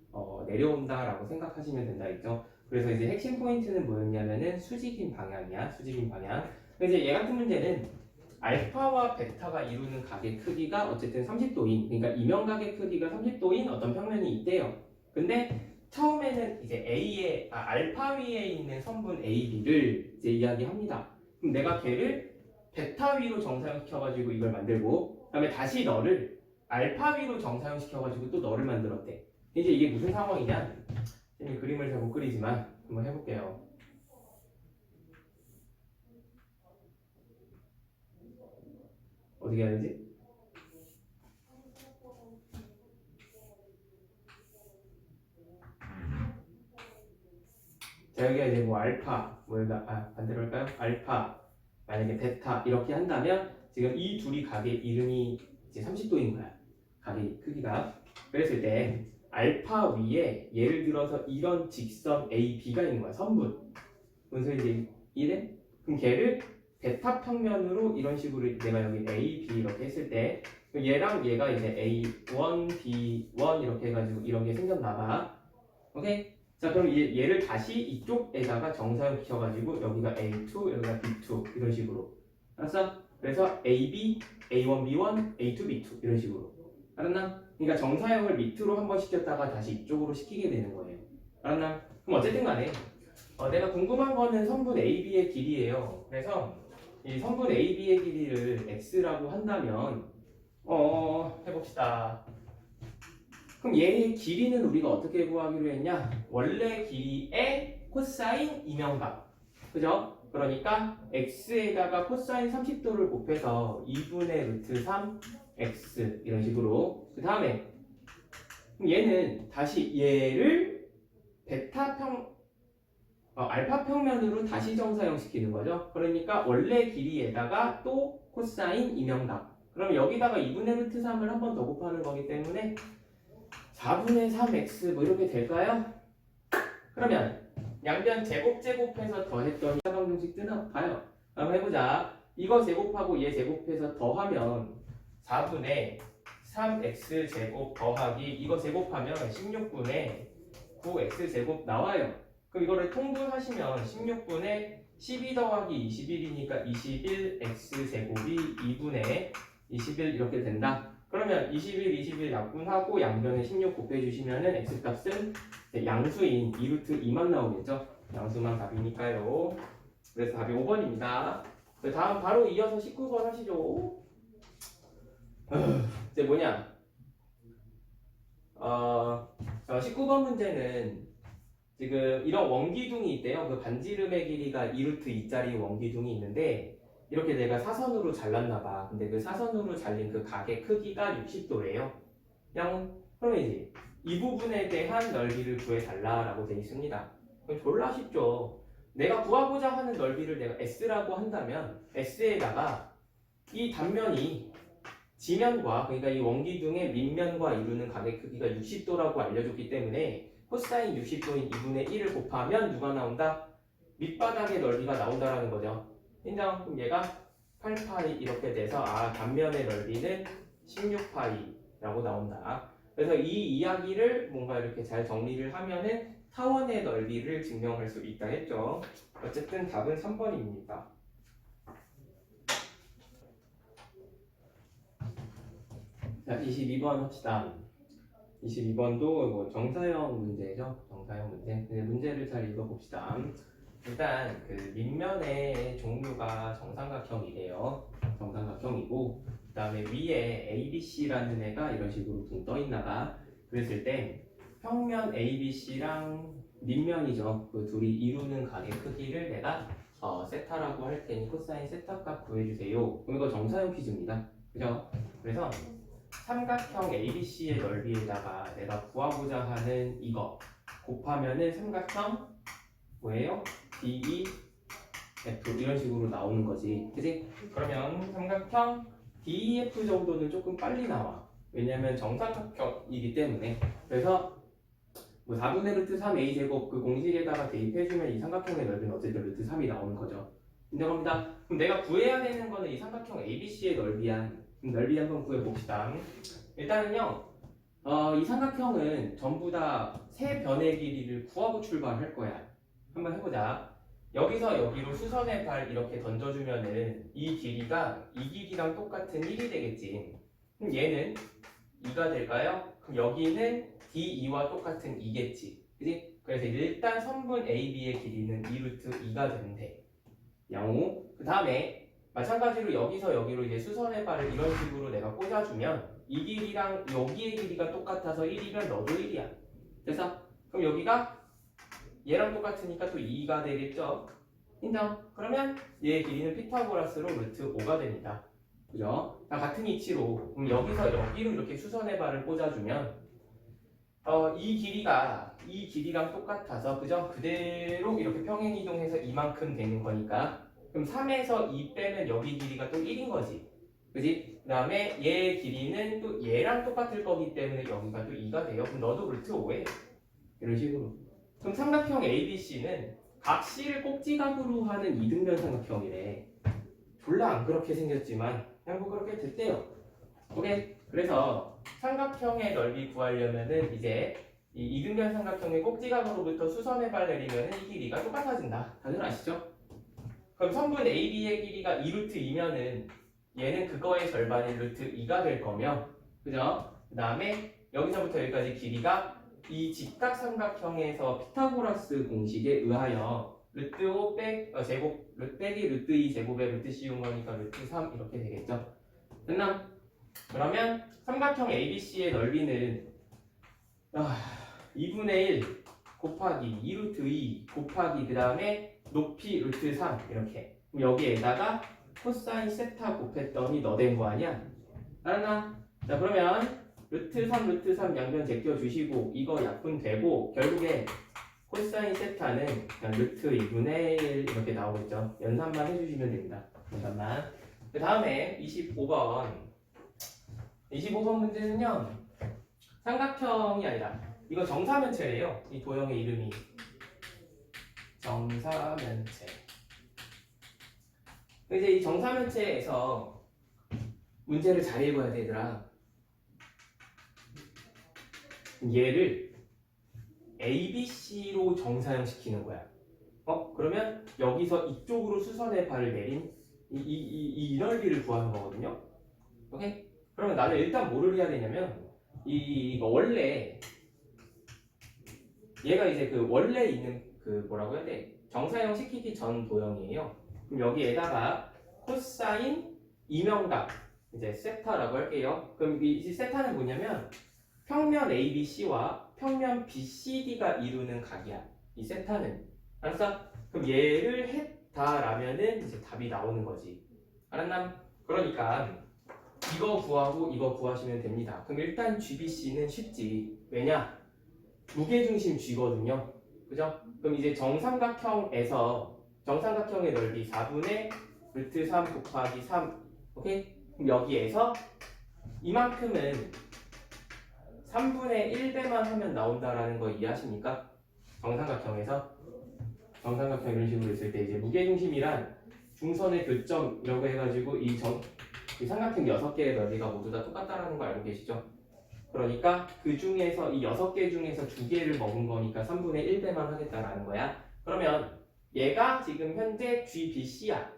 내려온다라고 생각하시면 된다 했죠. 그래서 이제 핵심 포인트는 뭐였냐면은 수직인 방향이야. 수직인 방향. 그래서 이제 얘 같은 문제는 알파와 베타가 이루는 각의 크기가 어쨌든 30도인, 그러니까 이면각의 크기가 30도인 어떤 평면이 있대요. 근데 처음에는 이제 알파 위에 있는 선분 AB를 이제 이야기합니다. 그럼 내가 걔를 베타 위로 정사형시켜가지고 이걸 만들고, 그다음에 다시 너를 알파 위로 정사형시켜가지고 또 너를 만들었대. 이제 이게 무슨 상황이냐? 지금 그림을 잘 못 그리지만 한번 해볼게요. 어떻게 해야 되지? 자 여기가 이제 뭐 알파, 뭐 여기가 반대로 할까요? 알파, 만약에 베타 이렇게 한다면 지금 이 둘이 각의 이름이 이제 30도인 거야. 각의 크기가. 그랬을 때 알파 위에 예를 들어서 이런 직선 AB가 있는 거야. 선분. 그래서 이제 이래? 그럼 걔를 베타 평면으로 이런 식으로 내가 여기 A, B 이렇게 했을 때 얘랑 얘가 이제 A1, B1 이렇게 해가지고 이런 게 생겼나 봐. 오케이? 자 그럼 얘를 다시 이쪽에다가 정사형 시켜가지고 여기가 A2, 여기가 B2 이런 식으로. 알았어? 그래서 AB, A1, B1, A2, B2 이런 식으로. 알았나? 그러니까 정사형을 밑으로 한번 시켰다가 다시 이쪽으로 시키게 되는 거예요. 알았나? 그럼 어쨌든 간에 내가 궁금한 거는 선분 AB의 길이에요. 그래서 이 선분 AB의 길이를 x라고 한다면 해봅시다. 그럼 얘의 길이는 우리가 어떻게 구하기로 했냐? 원래 길이의 코사인 이면각. 그죠? 그러니까 x에다가 코사인 30도를 곱해서 2분의 루트 3 x 이런 식으로. 그 다음에 얘는 다시 얘를 알파 평면으로 다시 정사형 시키는 거죠. 그러니까 원래 길이에다가 또 코사인 이면각. 그럼 여기다가 2분의 루트 3을 한 번 더 곱하는 거기 때문에 4분의 3x 뭐 이렇게 될까요? 그러면 양변 제곱해서 더했더니 사방정식 뜨나 봐요. 한번 해보자. 이거 제곱하고 얘 제곱해서 더하면 4분의 3x 제곱 더하기 이거 제곱하면 16분의 9x 제곱 나와요. 그럼 이거를 통분하시면 16분의 12 더하기 21이니까 21x 제곱이 2분의 21 이렇게 된다. 그러면 21 약분하고 양변에 16 곱해주시면은 x값은 양수인 2루트 2만 나오겠죠. 양수만 답이니까요. 그래서 답이 5번입니다. 다음 바로 이어서 19번 하시죠. 이제 뭐냐? 19번 문제는 지금 이런 원기둥이 있대요. 그 반지름의 길이가 2루트 2짜리 원기둥이 있는데 이렇게 내가 사선으로 잘랐나 봐. 근데 그 사선으로 잘린 그 각의 크기가 60도래요. 그러면 이제 이 부분에 대한 넓이를 구해달라라고 되어 있습니다. 그럼 졸라 쉽죠. 내가 구하고자 하는 넓이를 내가 S라고 한다면 S에다가 이 단면이 지면과 그러니까 이 원기둥의 밑면과 이루는 각의 크기가 60도라고 알려줬기 때문에 코사인 60도인 2분의 1을 곱하면 누가 나온다? 밑바닥의 넓이가 나온다라는 거죠. 인정? 그럼 얘가 8파이 이렇게 돼서 단면의 넓이는 16파이라고 나온다. 그래서 이 이야기를 뭔가 이렇게 잘 정리를 하면은 타원의 넓이를 증명할 수 있다 했죠. 어쨌든 답은 3번입니다. 자, 22번 합시다. 22번도 뭐 정사형 문제죠. 정사형 문제. 근데 문제를 잘 읽어봅시다. 일단 그 밑면의 종류가 정삼각형이래요. 정삼각형이고 그 다음에 위에 ABC라는 애가 이런 식으로 둥 떠있나 봐. 그랬을 때 평면 ABC랑 밑면이죠. 그 둘이 이루는 각의 크기를 내가 세타라고 할 테니 코사인 세타 값 구해주세요. 그럼 이거 정사형 퀴즈입니다. 그죠? 그래서 삼각형 ABC의 넓이에다가 내가 구하고자 하는 이거 곱하면은 삼각형 뭐예요? DEF 이런 식으로 나오는 거지. 그지? 그러면 삼각형 DEF 정도는 조금 빨리 나와. 왜냐면 정삼각형이기 때문에. 그래서 뭐 4분의 루트 3a 제곱 그 공식에다가 대입해주면 이 삼각형의 넓이는 어쨌든 루트 3이 나오는 거죠. 인정합니다. 그럼 내가 구해야 되는 거는 이 삼각형 ABC의 넓이야. 넓이 한번 구해봅시다. 일단은요, 이 삼각형은 전부 다 세 변의 길이를 구하고 출발할 거야. 한번 해보자. 여기서 여기로 수선의 발 이렇게 던져주면은 이 길이가 이 길이랑 똑같은 1이 되겠지. 그럼 얘는 2가 될까요? 그럼 여기는 D2와 똑같은 2겠지. 그지? 그래서 일단 선분 AB의 길이는 2루트 2가 된대. 양호. 그 다음에 마찬가지로 여기서 여기로 이제 수선의 발을 이런 식으로 내가 꽂아주면 이 길이랑 여기의 길이가 똑같아서 1이면 너도 1이야. 그래서 그럼 여기가 얘랑 똑같으니까 또 2가 되겠죠? 인정? 그러면 얘의 길이는 피타고라스로 루트 5가 됩니다. 그죠? 같은 이치로 그럼 여기서 여기로 이렇게 수선의 발을 꽂아주면 이 길이가 이 길이랑 똑같아서 그죠? 그대로 이렇게 평행 이동해서 이만큼 되는 거니까 그럼 3에서 2 빼면 여기 길이가 또 1인 거지. 그지? 그 다음에 얘의 길이는 또 얘랑 똑같을 거기 때문에 여기가 또 2가 돼요. 그럼 너도 루트 5에 이런 식으로. 그럼 삼각형 ABC는 각 C를 꼭지각으로 하는 이등변 삼각형이래. 졸라 안 그렇게 생겼지만 그냥 뭐 그렇게 됐대요. 오케이? 그래서 삼각형의 넓이 구하려면은 이제 이 이등변 삼각형의 꼭지각으로부터 수선의 발 내리면은 이 길이가 똑같아진다. 다들 아시죠? 그럼 선분 AB의 길이가 2루트 2면은 얘는 그거의 절반인 루트 2가 될 거며, 그죠? 그 다음에 여기서부터 여기까지 길이가 이 직각삼각형에서 피타고라스 공식에 의하여 루트 5 제곱 빼기 루트 2 제곱에 루트 씌운 거니까 루트 3 이렇게 되겠죠? 됐나? 그러면 삼각형 ABC의 넓이는 2분의 1 곱하기 2루트 2 곱하기 그 다음에 높이 루트 3 이렇게. 그럼 여기에다가 코사인 세타 곱했더니 너 된 거 아니야? 알았나? 자 그러면 루트 3 양변 제껴주시고 이거 약분되고 결국에 코사인 세타는 그냥 루트 2분의 1 이렇게 나오겠죠. 연산만 해주시면 됩니다. 연산만. 그 다음에 25번 문제는요 삼각형이 아니라 이거 정사면체래요. 이 도형의 이름이 정사면체. 이제 이 정사면체에서 문제를 잘 읽어야 되더라. 얘를 ABC로 정사형 시키는 거야. 그러면 여기서 이쪽으로 수선의 발을 내린 이 넓이를 구하는 거거든요. 오케이? 그러면 나는 일단 뭐를 해야 되냐면 이거 원래 얘가 이제 그 원래 있는 그 뭐라고 해야 돼? 정사형 시키기 전 도형이에요. 그럼 여기에다가 코사인 이명각 이제 세타라고 할게요. 그럼 이 세타는 뭐냐면 평면 ABC와 평면 BCD가 이루는 각이야. 이 세타는. 알았어? 그럼 얘를 했다라면은 이제 답이 나오는 거지. 알았나? 그러니까 이거 구하고 이거 구하시면 됩니다. 그럼 일단 GBC는 쉽지. 왜냐? 무게중심 G거든요. 그죠? 그럼 이제 정삼각형에서 정삼각형의 넓이 4분의 루트 3 곱하기 3. 오케이? 그럼 여기에서 이만큼은 3분의 1배만 하면 나온다라는 거 이해하십니까? 정삼각형에서 정삼각형 이런 식으로 있을 때 이제 무게중심이란 중선의 교점이라고 해가지고 이 삼각형 6개의 넓이가 모두 다 똑같다라는 거 알고 계시죠? 그러니까 그 중에서 이 6개 중에서 2개를 먹은 거니까 3분의 1배만 하겠다라는 거야. 그러면 얘가 지금 현재 GBC야.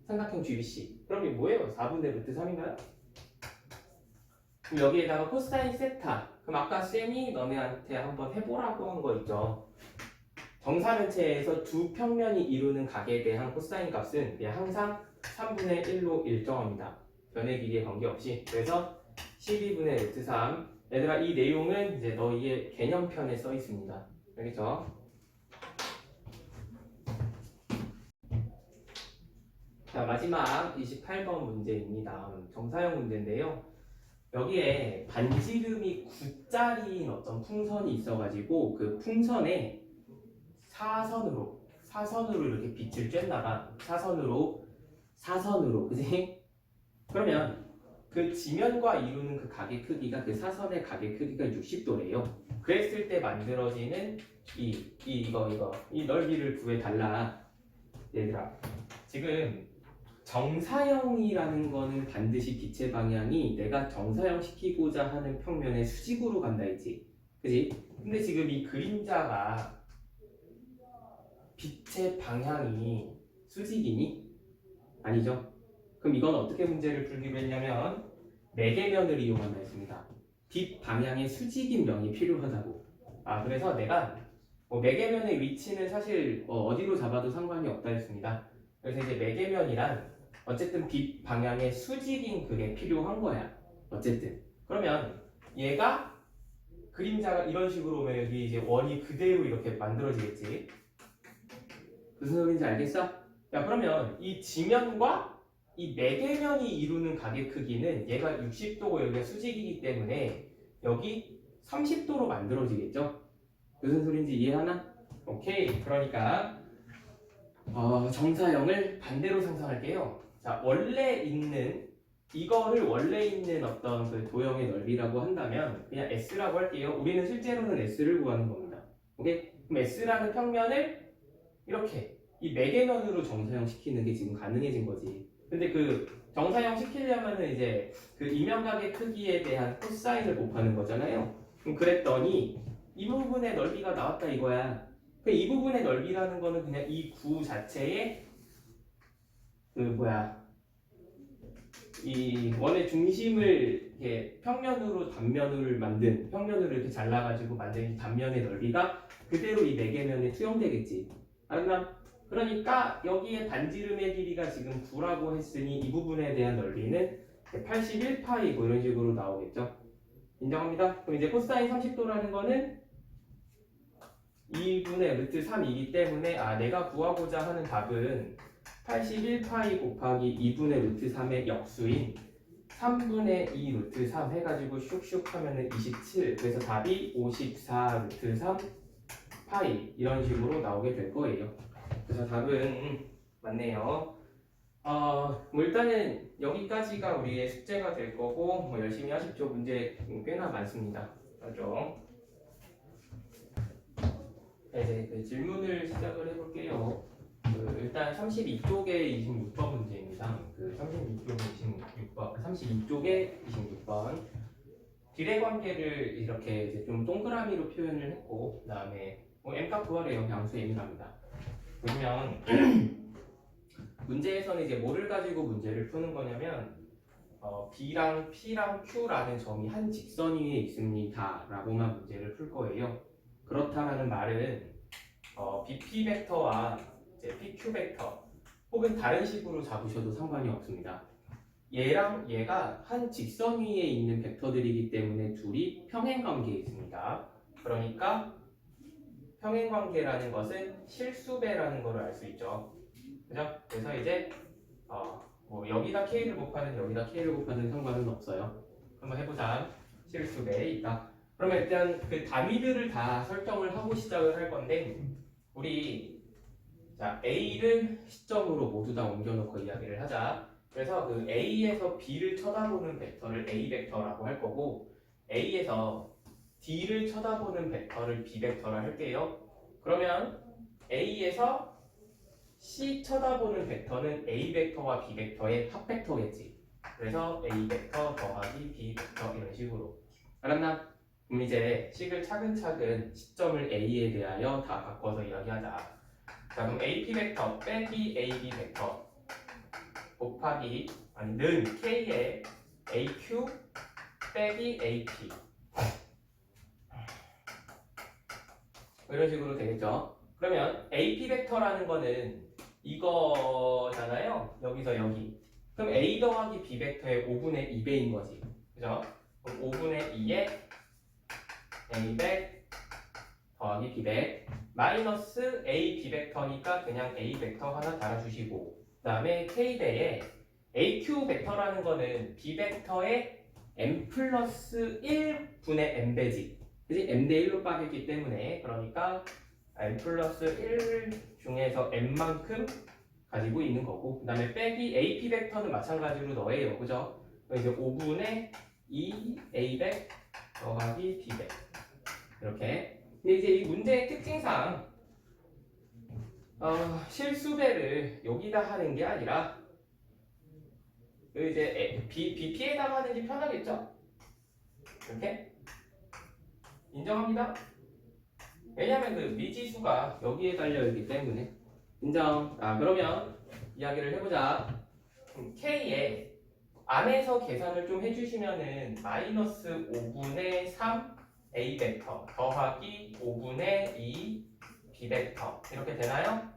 삼각형 GBC. 그럼 이게 뭐예요? 4분의 루트 3인가요? 그럼 여기에다가 코사인 세타. 그럼 아까 쌤이 너네한테 한번 해보라고 한 거 있죠. 정사면체에서 두 평면이 이루는 각에 대한 코사인 값은 그냥 항상 3분의 1로 일정합니다. 변의 길이에 관계없이. 그래서 12분의 루트 3. 얘들아 이 내용은 이제 너희의 개념편에 써 있습니다. 알겠죠? 자 마지막 28번 문제입니다. 정사형 문제인데요. 여기에 반지름이 9짜리인 어떤 풍선이 있어가지고 그 풍선에 사선으로 이렇게 빛을 쬐나봐. 사선으로 그지? 그러면 그 지면과 이루는 그 각의 크기가 그 사선의 각의 크기가 60도래요. 그랬을 때 만들어지는 이 넓이를 구해달라. 얘들아 지금 정사형이라는 거는 반드시 빛의 방향이 내가 정사형 시키고자 하는 평면의 수직으로 간다 했지. 그지? 근데 지금 이 그림자가 빛의 방향이 수직이니? 아니죠? 그럼 이건 어떻게 문제를 풀기로 했냐면 매개면을 이용한다 했습니다. 빛 방향의 수직인 면이 필요하다고. 그래서 내가 매개면의 위치는 사실 어디로 잡아도 상관이 없다 했습니다. 그래서 이제 매개면이란 어쨌든 빛 방향의 수직인 그게 필요한 거야. 어쨌든 그러면 얘가 그림자가 이런 식으로 오면 여기 이제 원이 그대로 이렇게 만들어지겠지. 무슨 소리인지 알겠어? 야 그러면 이 지면과 이 매개면이 이루는 각의 크기는 얘가 60도고 여기가 수직이기 때문에 여기 30도로 만들어지겠죠? 무슨 소리인지 이해하나? 오케이. 그러니까 정사형을 반대로 상상할게요. 자 이거를 원래 있는 어떤 그 도형의 넓이라고 한다면 그냥 S라고 할게요. 우리는 실제로는 S를 구하는 겁니다. 오케이? 그럼 S라는 평면을 이렇게 이 매개면으로 정사형 시키는 게 지금 가능해진 거지. 근데 그 정사형 시키려면은 이제 그 이면각의 크기에 대한 코사인을 곱하는 거잖아요. 그럼 그랬더니 이 부분의 넓이가 나왔다 이거야. 이 부분의 넓이라는 거는 그냥 이 구 자체의 이 원의 중심을 이렇게 평면으로 평면으로 이렇게 잘라가지고 만든 이 단면의 넓이가 그대로 이 매개면에 투영되겠지. 알았나? 그러니까 여기에 반지름의 길이가 지금 9라고 했으니 이 부분에 대한 넓이는 81파이고 이런 식으로 나오겠죠. 인정합니다. 그럼 이제 코사인 30도라는 거는 2분의 루트 3이기 때문에 내가 구하고자 하는 답은 81파이 곱하기 2분의 루트 3의 역수인 3분의 2 루트 3 해가지고 슉슉 하면은 27. 그래서 답이 54 루트 3 파이 이런 식으로 나오게 될 거예요. 그래서 답은 맞네요. 일단은 여기까지가 우리의 숙제가 될 거고 열심히 하십시오. 문제 꽤나 많습니다. 맞죠? 이제 그 질문을 시작을 해볼게요. 일단 32쪽에 26번 문제입니다. 32쪽에 26번 비례 관계를 이렇게 이제 좀 동그라미로 표현을 했고, 그다음에 m값 구하래요. 양수 m이랍니다. 그러면 문제에서는 이제 뭐를 가지고 문제를 푸는 거냐면 B랑 P랑 Q라는 점이 한 직선 위에 있습니다 라고만 문제를 풀 거예요. 그렇다라는 말은 BP 벡터와 이제 PQ 벡터 혹은 다른 식으로 잡으셔도 상관이 없습니다. 얘랑 얘가 한 직선 위에 있는 벡터들이기 때문에 둘이 평행관계에 있습니다. 그러니까 평행관계라는 것은 실수배라는 것을 알 수 있죠. 그죠? 그래서 이제 여기다 K를 곱하든 여기다 K를 곱하든 상관은 없어요. 한번 해보자. 실수배에 있다. 그러면 일단 그 단위들을 다 설정을 하고 시작을 할 건데 우리 A를 시점으로 모두 다 옮겨놓고 이야기를 하자. 그래서 그 A에서 B를 쳐다보는 벡터를 A 벡터라고 할 거고 A에서 D를 쳐다보는 벡터를 B 벡터라 할게요. 그러면 A에서 C 쳐다보는 벡터는 A 벡터와 B 벡터의 합 벡터겠지. 그래서 A 벡터 더하기 B 벡터 이런 식으로. 알았나? 그럼 이제 식을 차근차근 시점을 A에 대하여 다 바꿔서 이야기하자. 자, 그럼 AP 벡터 빼기 AB 벡터 곱하기 는 K의 AQ 빼기 AP 이런 식으로 되겠죠. 그러면 AP 벡터라는 거는 이거잖아요. 여기서 여기. 그럼 A 더하기 B 벡터의 5분의 2배인 거지. 그죠? 그럼 5분의 2의 A 벡 더하기 B 벡 마이너스 A B 벡터니까 그냥 A 벡터 하나 달아주시고 그 다음에 K대에 AQ 벡터라는 거는 B 벡터의 M 플러스 1분의 M배지. 그지? M 대 1로 빠졌기 때문에 그러니까 M 플러스 1 중에서 M만큼 가지고 있는 거고 그 다음에 빼기 AP 벡터는 마찬가지로 너예요. 그죠? 그럼 이제 5분의 2 A 벡 더하기 B 벡 이렇게. 근데 이제 이 문제의 특징상 실수배를 여기다 하는 게 아니라 이제 BP에다가 하는 게 편하겠죠? 이렇게 인정합니다. 왜냐하면 그 미지수가 여기에 달려 있기 때문에 인정. 그러면 이야기를 해보자. K에 안에서 계산을 좀 해주시면은 마이너스 5분의 3 A 벡터 더하기 5분의 2 B 벡터 이렇게 되나요?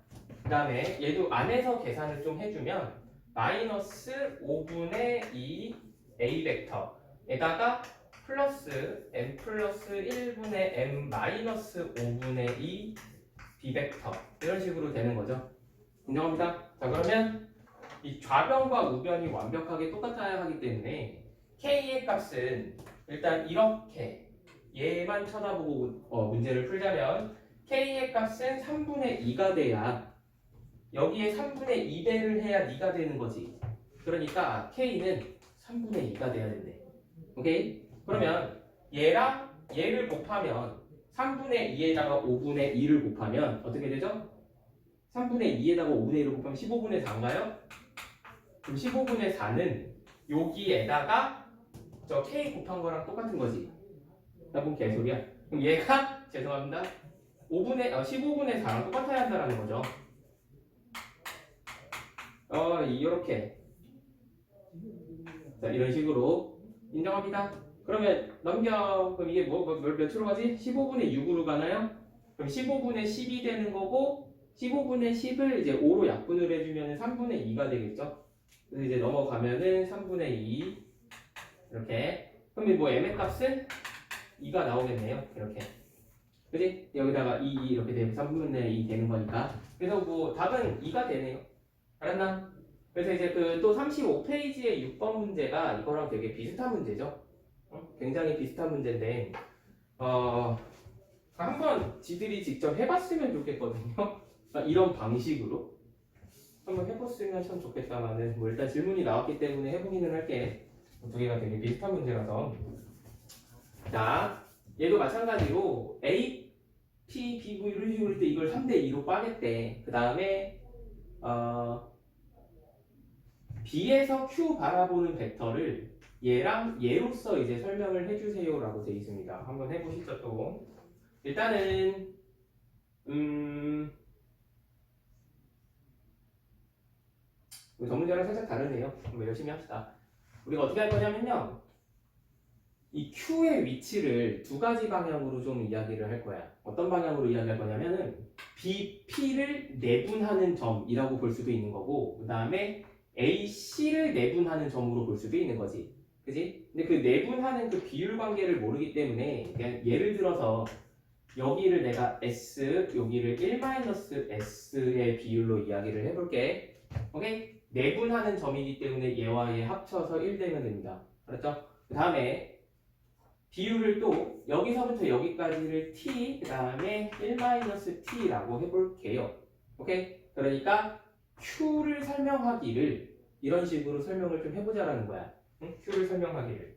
그 다음에 얘도 안에서 계산을 좀 해주면 마이너스 5분의 2 A 벡터에다가 플러스 M 플러스 1분의 M 마이너스 5분의 2 B 벡터 이런 식으로 되는 거죠. 인정합니다. 자, 그러면 이 좌변과 우변이 완벽하게 똑같아야 하기 때문에 K의 값은 일단 이렇게 얘만 쳐다보고 문제를 풀자면 K의 값은 3분의 2가 돼야 여기에 3분의 2배를 해야 2가 되는 거지. 그러니까 K는 3분의 2가 돼야 된대. 오케이? 그러면 얘랑 얘를 곱하면 3분의 2에다가 5분의 2를 곱하면 어떻게 되죠? 3분의 2에다가 5분의 1을 곱하면 15분의 4인가요? 그럼 15분의 4는 여기에다가 저 K 곱한 거랑 똑같은 거지. 나본 개소리야. 그럼 얘가 죄송합니다. 15분의 4랑 똑같아야 한다는 거죠. 이렇게. 자, 이런 식으로 인정합니다. 그러면 넘겨. 그럼 이게 몇으로 가지? 15분의 6으로 가나요? 그럼 15분의 10이 되는 거고 15분의 10을 이제 5로 약분을 해주면 3분의 2가 되겠죠? 그래서 이제 넘어가면은 3분의 2 이렇게. 그럼 m의 값은 2가 나오겠네요. 이렇게. 그지? 여기다가 2 이렇게 되면 3분의 2 되는 거니까. 그래서 뭐 답은 2가 되네요. 알았나? 그래서 이제 그 또 35페이지의 6번 문제가 이거랑 되게 비슷한 문제죠. 굉장히 비슷한 문제인데 한번 지들이 직접 해봤으면 좋겠거든요. 이런 방식으로 한번 해봤으면 참 좋겠다마는 뭐 일단 질문이 나왔기 때문에 해보기는 할게. 두 개가 되게 비슷한 문제라서. 자, 얘도 마찬가지로 A, P, B, V 이런 식으로 할 때 이걸 3대2로 빠겠대. 그 다음에 B에서 Q 바라보는 벡터를 얘랑 얘로서 이제 설명을 해주세요라고 되어 있습니다. 한번 해보시죠 또. 일단은 전문제랑 살짝 다르네요. 한번 열심히 합시다. 우리가 어떻게 할 거냐면요. 이 Q의 위치를 두 가지 방향으로 좀 이야기를 할 거야. 어떤 방향으로 이야기할 거냐면은 BP를 내분하는 점이라고 볼 수도 있는 거고 그 다음에 AC를 내분하는 점으로 볼 수도 있는 거지. 그지? 근데 그 내분하는 그 비율 관계를 모르기 때문에 그냥 예를 들어서 여기를 내가 S, 여기를 1-S의 비율로 이야기를 해볼게. 오케이? 내분하는 점이기 때문에 얘와 얘 합쳐서 1 되면 됩니다. 알았죠? 그 다음에 비율을 또 여기서부터 여기까지를 T, 그 다음에 1-T라고 해볼게요. 오케이? 그러니까 Q를 설명하기를 이런 식으로 설명을 좀 해보자라는 거야. 응? Q를 설명하기를.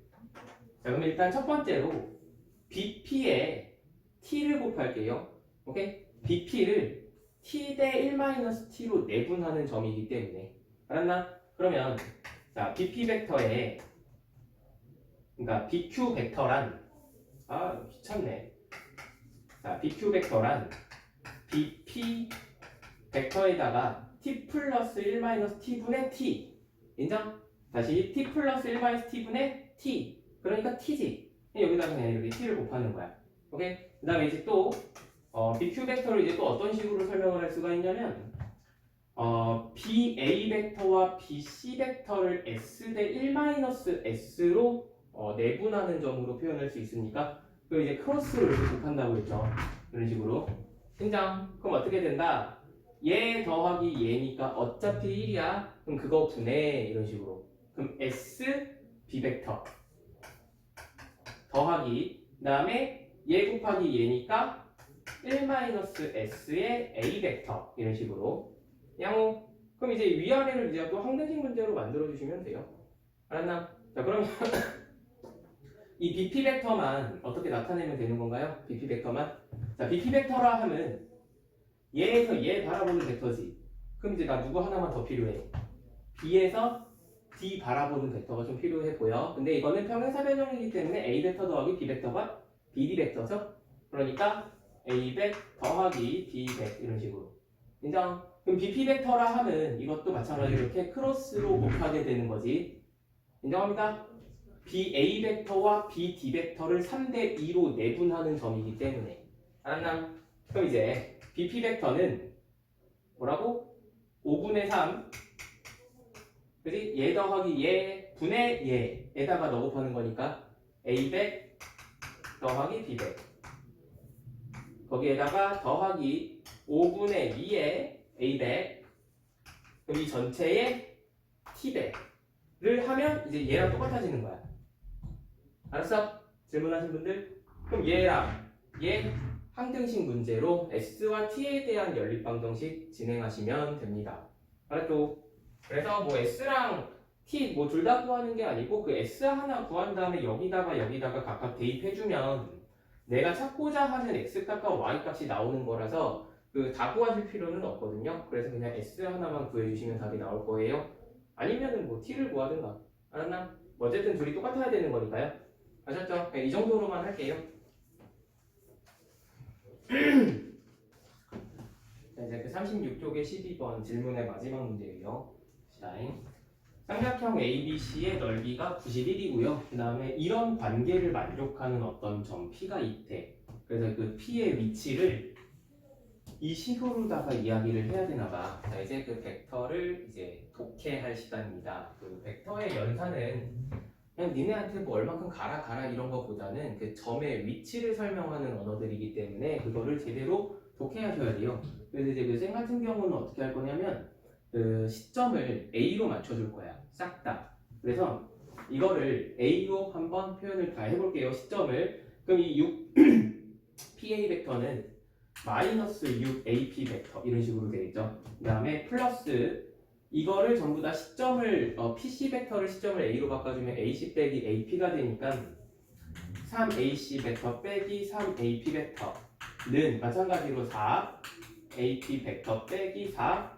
자, 그럼 일단 첫 번째로 BP에 T를 곱할게요. 오케이? BP를 T 대 1-T로 내분하는 점이기 때문에. 알았나? 그러면 자, BP 벡터에 그러니까 BQ 벡터란 아 귀찮네. 자 BQ 벡터란 BP 벡터에다가 t 플러스 1 마이너스 t분의 t 인정? 다시 t 플러스 1 마이너스 t분의 t 그러니까 t지. 여기다가 그냥 이렇게 t를 곱하는 거야. 오케이? 그 다음에 이제 또 BQ 벡터를 이제 또 어떤 식으로 설명을 할 수가 있냐면 BA 벡터와 BC 벡터를 S 대 1 마이너스 S로 내분하는 점으로 표현할 수 있으니까 그 이제 크로스로 이렇게 곱한다고 했죠. 이런 식으로. 인정. 그럼 어떻게 된다? 얘 더하기 얘니까 어차피 1이야. 그럼 그거 분해 이런 식으로. 그럼 S B 벡터 더하기 그 다음에 얘 곱하기 얘니까 1 마이너스 S의 A 벡터 이런 식으로. 양호. 그럼 이제 위아래를 이제 또 항등식 문제로 만들어 주시면 돼요. 알았나? 자 그럼 이 BP 벡터만 어떻게 나타내면 되는 건가요? BP 벡터만. 자 BP 벡터라 하면 얘에서 얘 바라보는 벡터지. 그럼 이제 나 누구 하나만 더 필요해. B에서 D 바라보는 벡터가 좀 필요해 보여. 근데 이거는 평행사 변형이기 때문에 A 벡터 더하기 B 벡터가 BD 벡터죠. 그러니까 A 벡 더하기 B 벡 이런 식으로. 인정? 그럼 BP 벡터라 하면 이것도 마찬가지로 이렇게 크로스로 곱하게 되는 거지. 인정합니다? BA 벡터와 BD 벡터를 3대 2로 내분하는 점이기 때문에. 알았나? 그럼 이제 BP 벡터는 뭐라고? 5분의 3 그지? 얘 더하기 얘 분의 얘에다가 넣어 곱하는 거니까 A 벡 더하기 B 벡 거기에다가 더하기 5분의 2의 A 벡 그럼 이 전체의 T 벡을 하면 이제 얘랑 똑같아지는 거야. 알았어? 질문하신 분들? 그럼 얘랑 얘 항등식 문제로 S와 T에 대한 연립방정식 진행하시면 됩니다. 알았죠? 그래서 뭐 S랑 T 뭐 둘 다 구하는 게 아니고 그 S 하나 구한 다음에 여기다가 각각 대입해주면 내가 찾고자 하는 X값과 Y값이 나오는 거라서 그 다 구하실 필요는 없거든요. 그래서 그냥 S 하나만 구해주시면 답이 나올 거예요. 아니면은 뭐 T를 구하든가. 알았나? 뭐 어쨌든 둘이 똑같아야 되는 거니까요. 아셨죠? 이 정도로만 할게요. 자, 이제 그 36쪽의 12번 질문의 마지막 문제예요. 시다잉. 삼각형 ABC의 넓이가 91이고요. 그 다음에 이런 관계를 만족하는 어떤 점 P가 있대. 그래서 그 P의 위치를 이 식으로다가 이야기를 해야 되나 봐. 자, 이제 그 벡터를 이제 독해할 시간입니다. 그 벡터의 연산은 그냥 니네한테 뭐 얼만큼 가라 이런 거보다는 그 점의 위치를 설명하는 언어들이기 때문에 그거를 제대로 독해하셔야 돼요. 그래서 이제 그 쌤 같은 경우는 어떻게 할 거냐면 그 시점을 A로 맞춰줄 거야. 싹 다. 그래서 이거를 A로 한번 표현을 다 해볼게요. 시점을. 그럼 이 6 PA 벡터는 마이너스 6AP 벡터 이런 식으로 되겠죠. 그 다음에 플러스 이거를 전부 다 시점을 PC 벡터를 시점을 A로 바꿔주면 AC 빼기 AP가 되니까 3AC 벡터 빼기 3AP 벡터는 마찬가지로 4 AP 벡터 빼기 4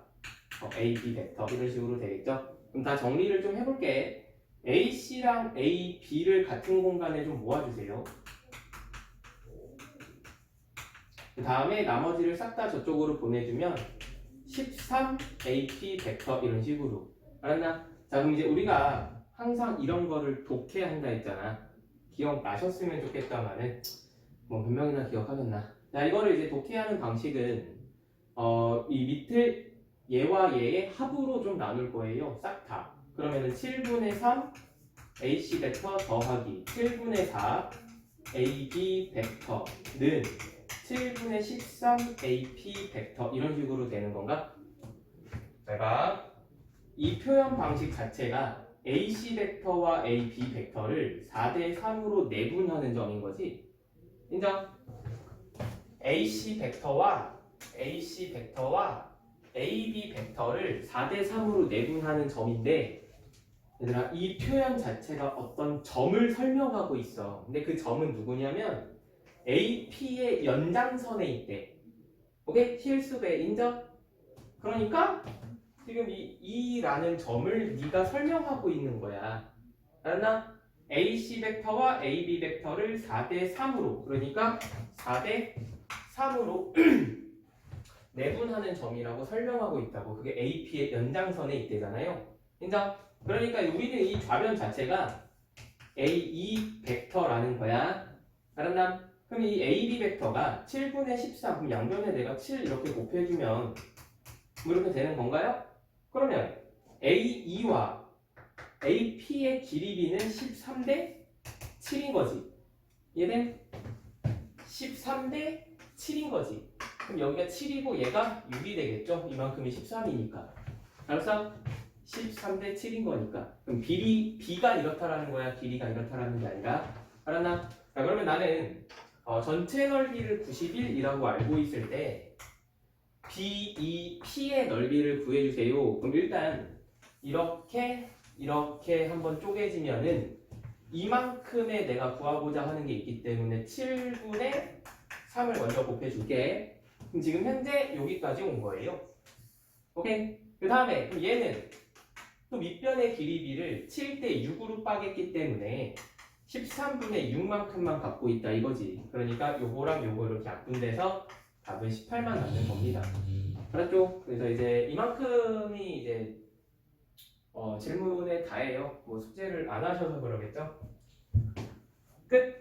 AB 벡터 이런 식으로 되겠죠. 그럼 다 정리를 좀 해볼게. AC랑 AB를 같은 공간에 좀 모아주세요. 그 다음에 나머지를 싹 다 저쪽으로 보내주면 13AP 벡터 이런 식으로. 알았나? 자 그럼 이제 우리가 항상 이런 거를 독해한다 했잖아. 기억나셨으면 좋겠다마는 뭐 몇 명이나 기억하겠나. 자 이거를 이제 독해하는 방식은 이 밑을 얘와 얘의 합으로 좀 나눌 거예요. 싹 다. 그러면은 7분의 3 AC 벡터 더하기 7분의 4 AB 벡터는 7분의 13 AP 벡터 이런 식으로 되는 건가? 제가 이 표현 방식 자체가 AC 벡터와 AB 벡터를 4대 3으로 내분하는 점인 거지. 인정? AC 벡터와 AB 벡터를 4대 3으로 내분하는 점인데 얘들아 이 표현 자체가 어떤 점을 설명하고 있어. 근데 그 점은 누구냐면 AP의 연장선에 있대. 오케이? 실수배 인정? 그러니까 지금 이라는 점을 네가 설명하고 있는 거야. 알았나? AC 벡터와 AB 벡터를 4대 3으로 그러니까 4대 3으로 내분하는 점이라고 설명하고 있다고. 그게 AP의 연장선에 있대잖아요. 그러니까 우리는 이 좌변 자체가 AE 벡터라는 거야. 알았나? 그럼 이 AB 벡터가 7분의 13, 그럼 양변에 내가 7 이렇게 곱해주면 뭐 이렇게 되는 건가요? 그러면 AE와 AP의 길이비는 13대 7인 거지. 얘는 13대 7인 거지. 그럼 여기가 7이고 얘가 6이 되겠죠? 이만큼이 13이니까. 알았어? 13대 7인 거니까. 그럼 B가 이렇다라는 거야? 길이가 이렇다라는 게 아니라. 알았나? 자, 그러면 나는 전체 넓이를 91이라고 알고 있을 때 P의 넓이를 구해주세요. 그럼 일단 이렇게 한번 쪼개지면은 이만큼의 내가 구하고자 하는 게 있기 때문에 7분의 3을 먼저 곱해줄게. 그럼 지금 현재 여기까지 온 거예요. 오케이? 그 다음에 얘는 또 밑변의 길이비를 7대 6으로 빠겠기 때문에 13분의 6만큼만 갖고 있다 이거지. 그러니까 요거랑 요거 이렇게 약분돼서 답은 18만 남는 겁니다. 알았죠? 그래서 이제 이만큼이 이제 질문의 다예요. 뭐 숙제를 안 하셔서 그러겠죠? 끝!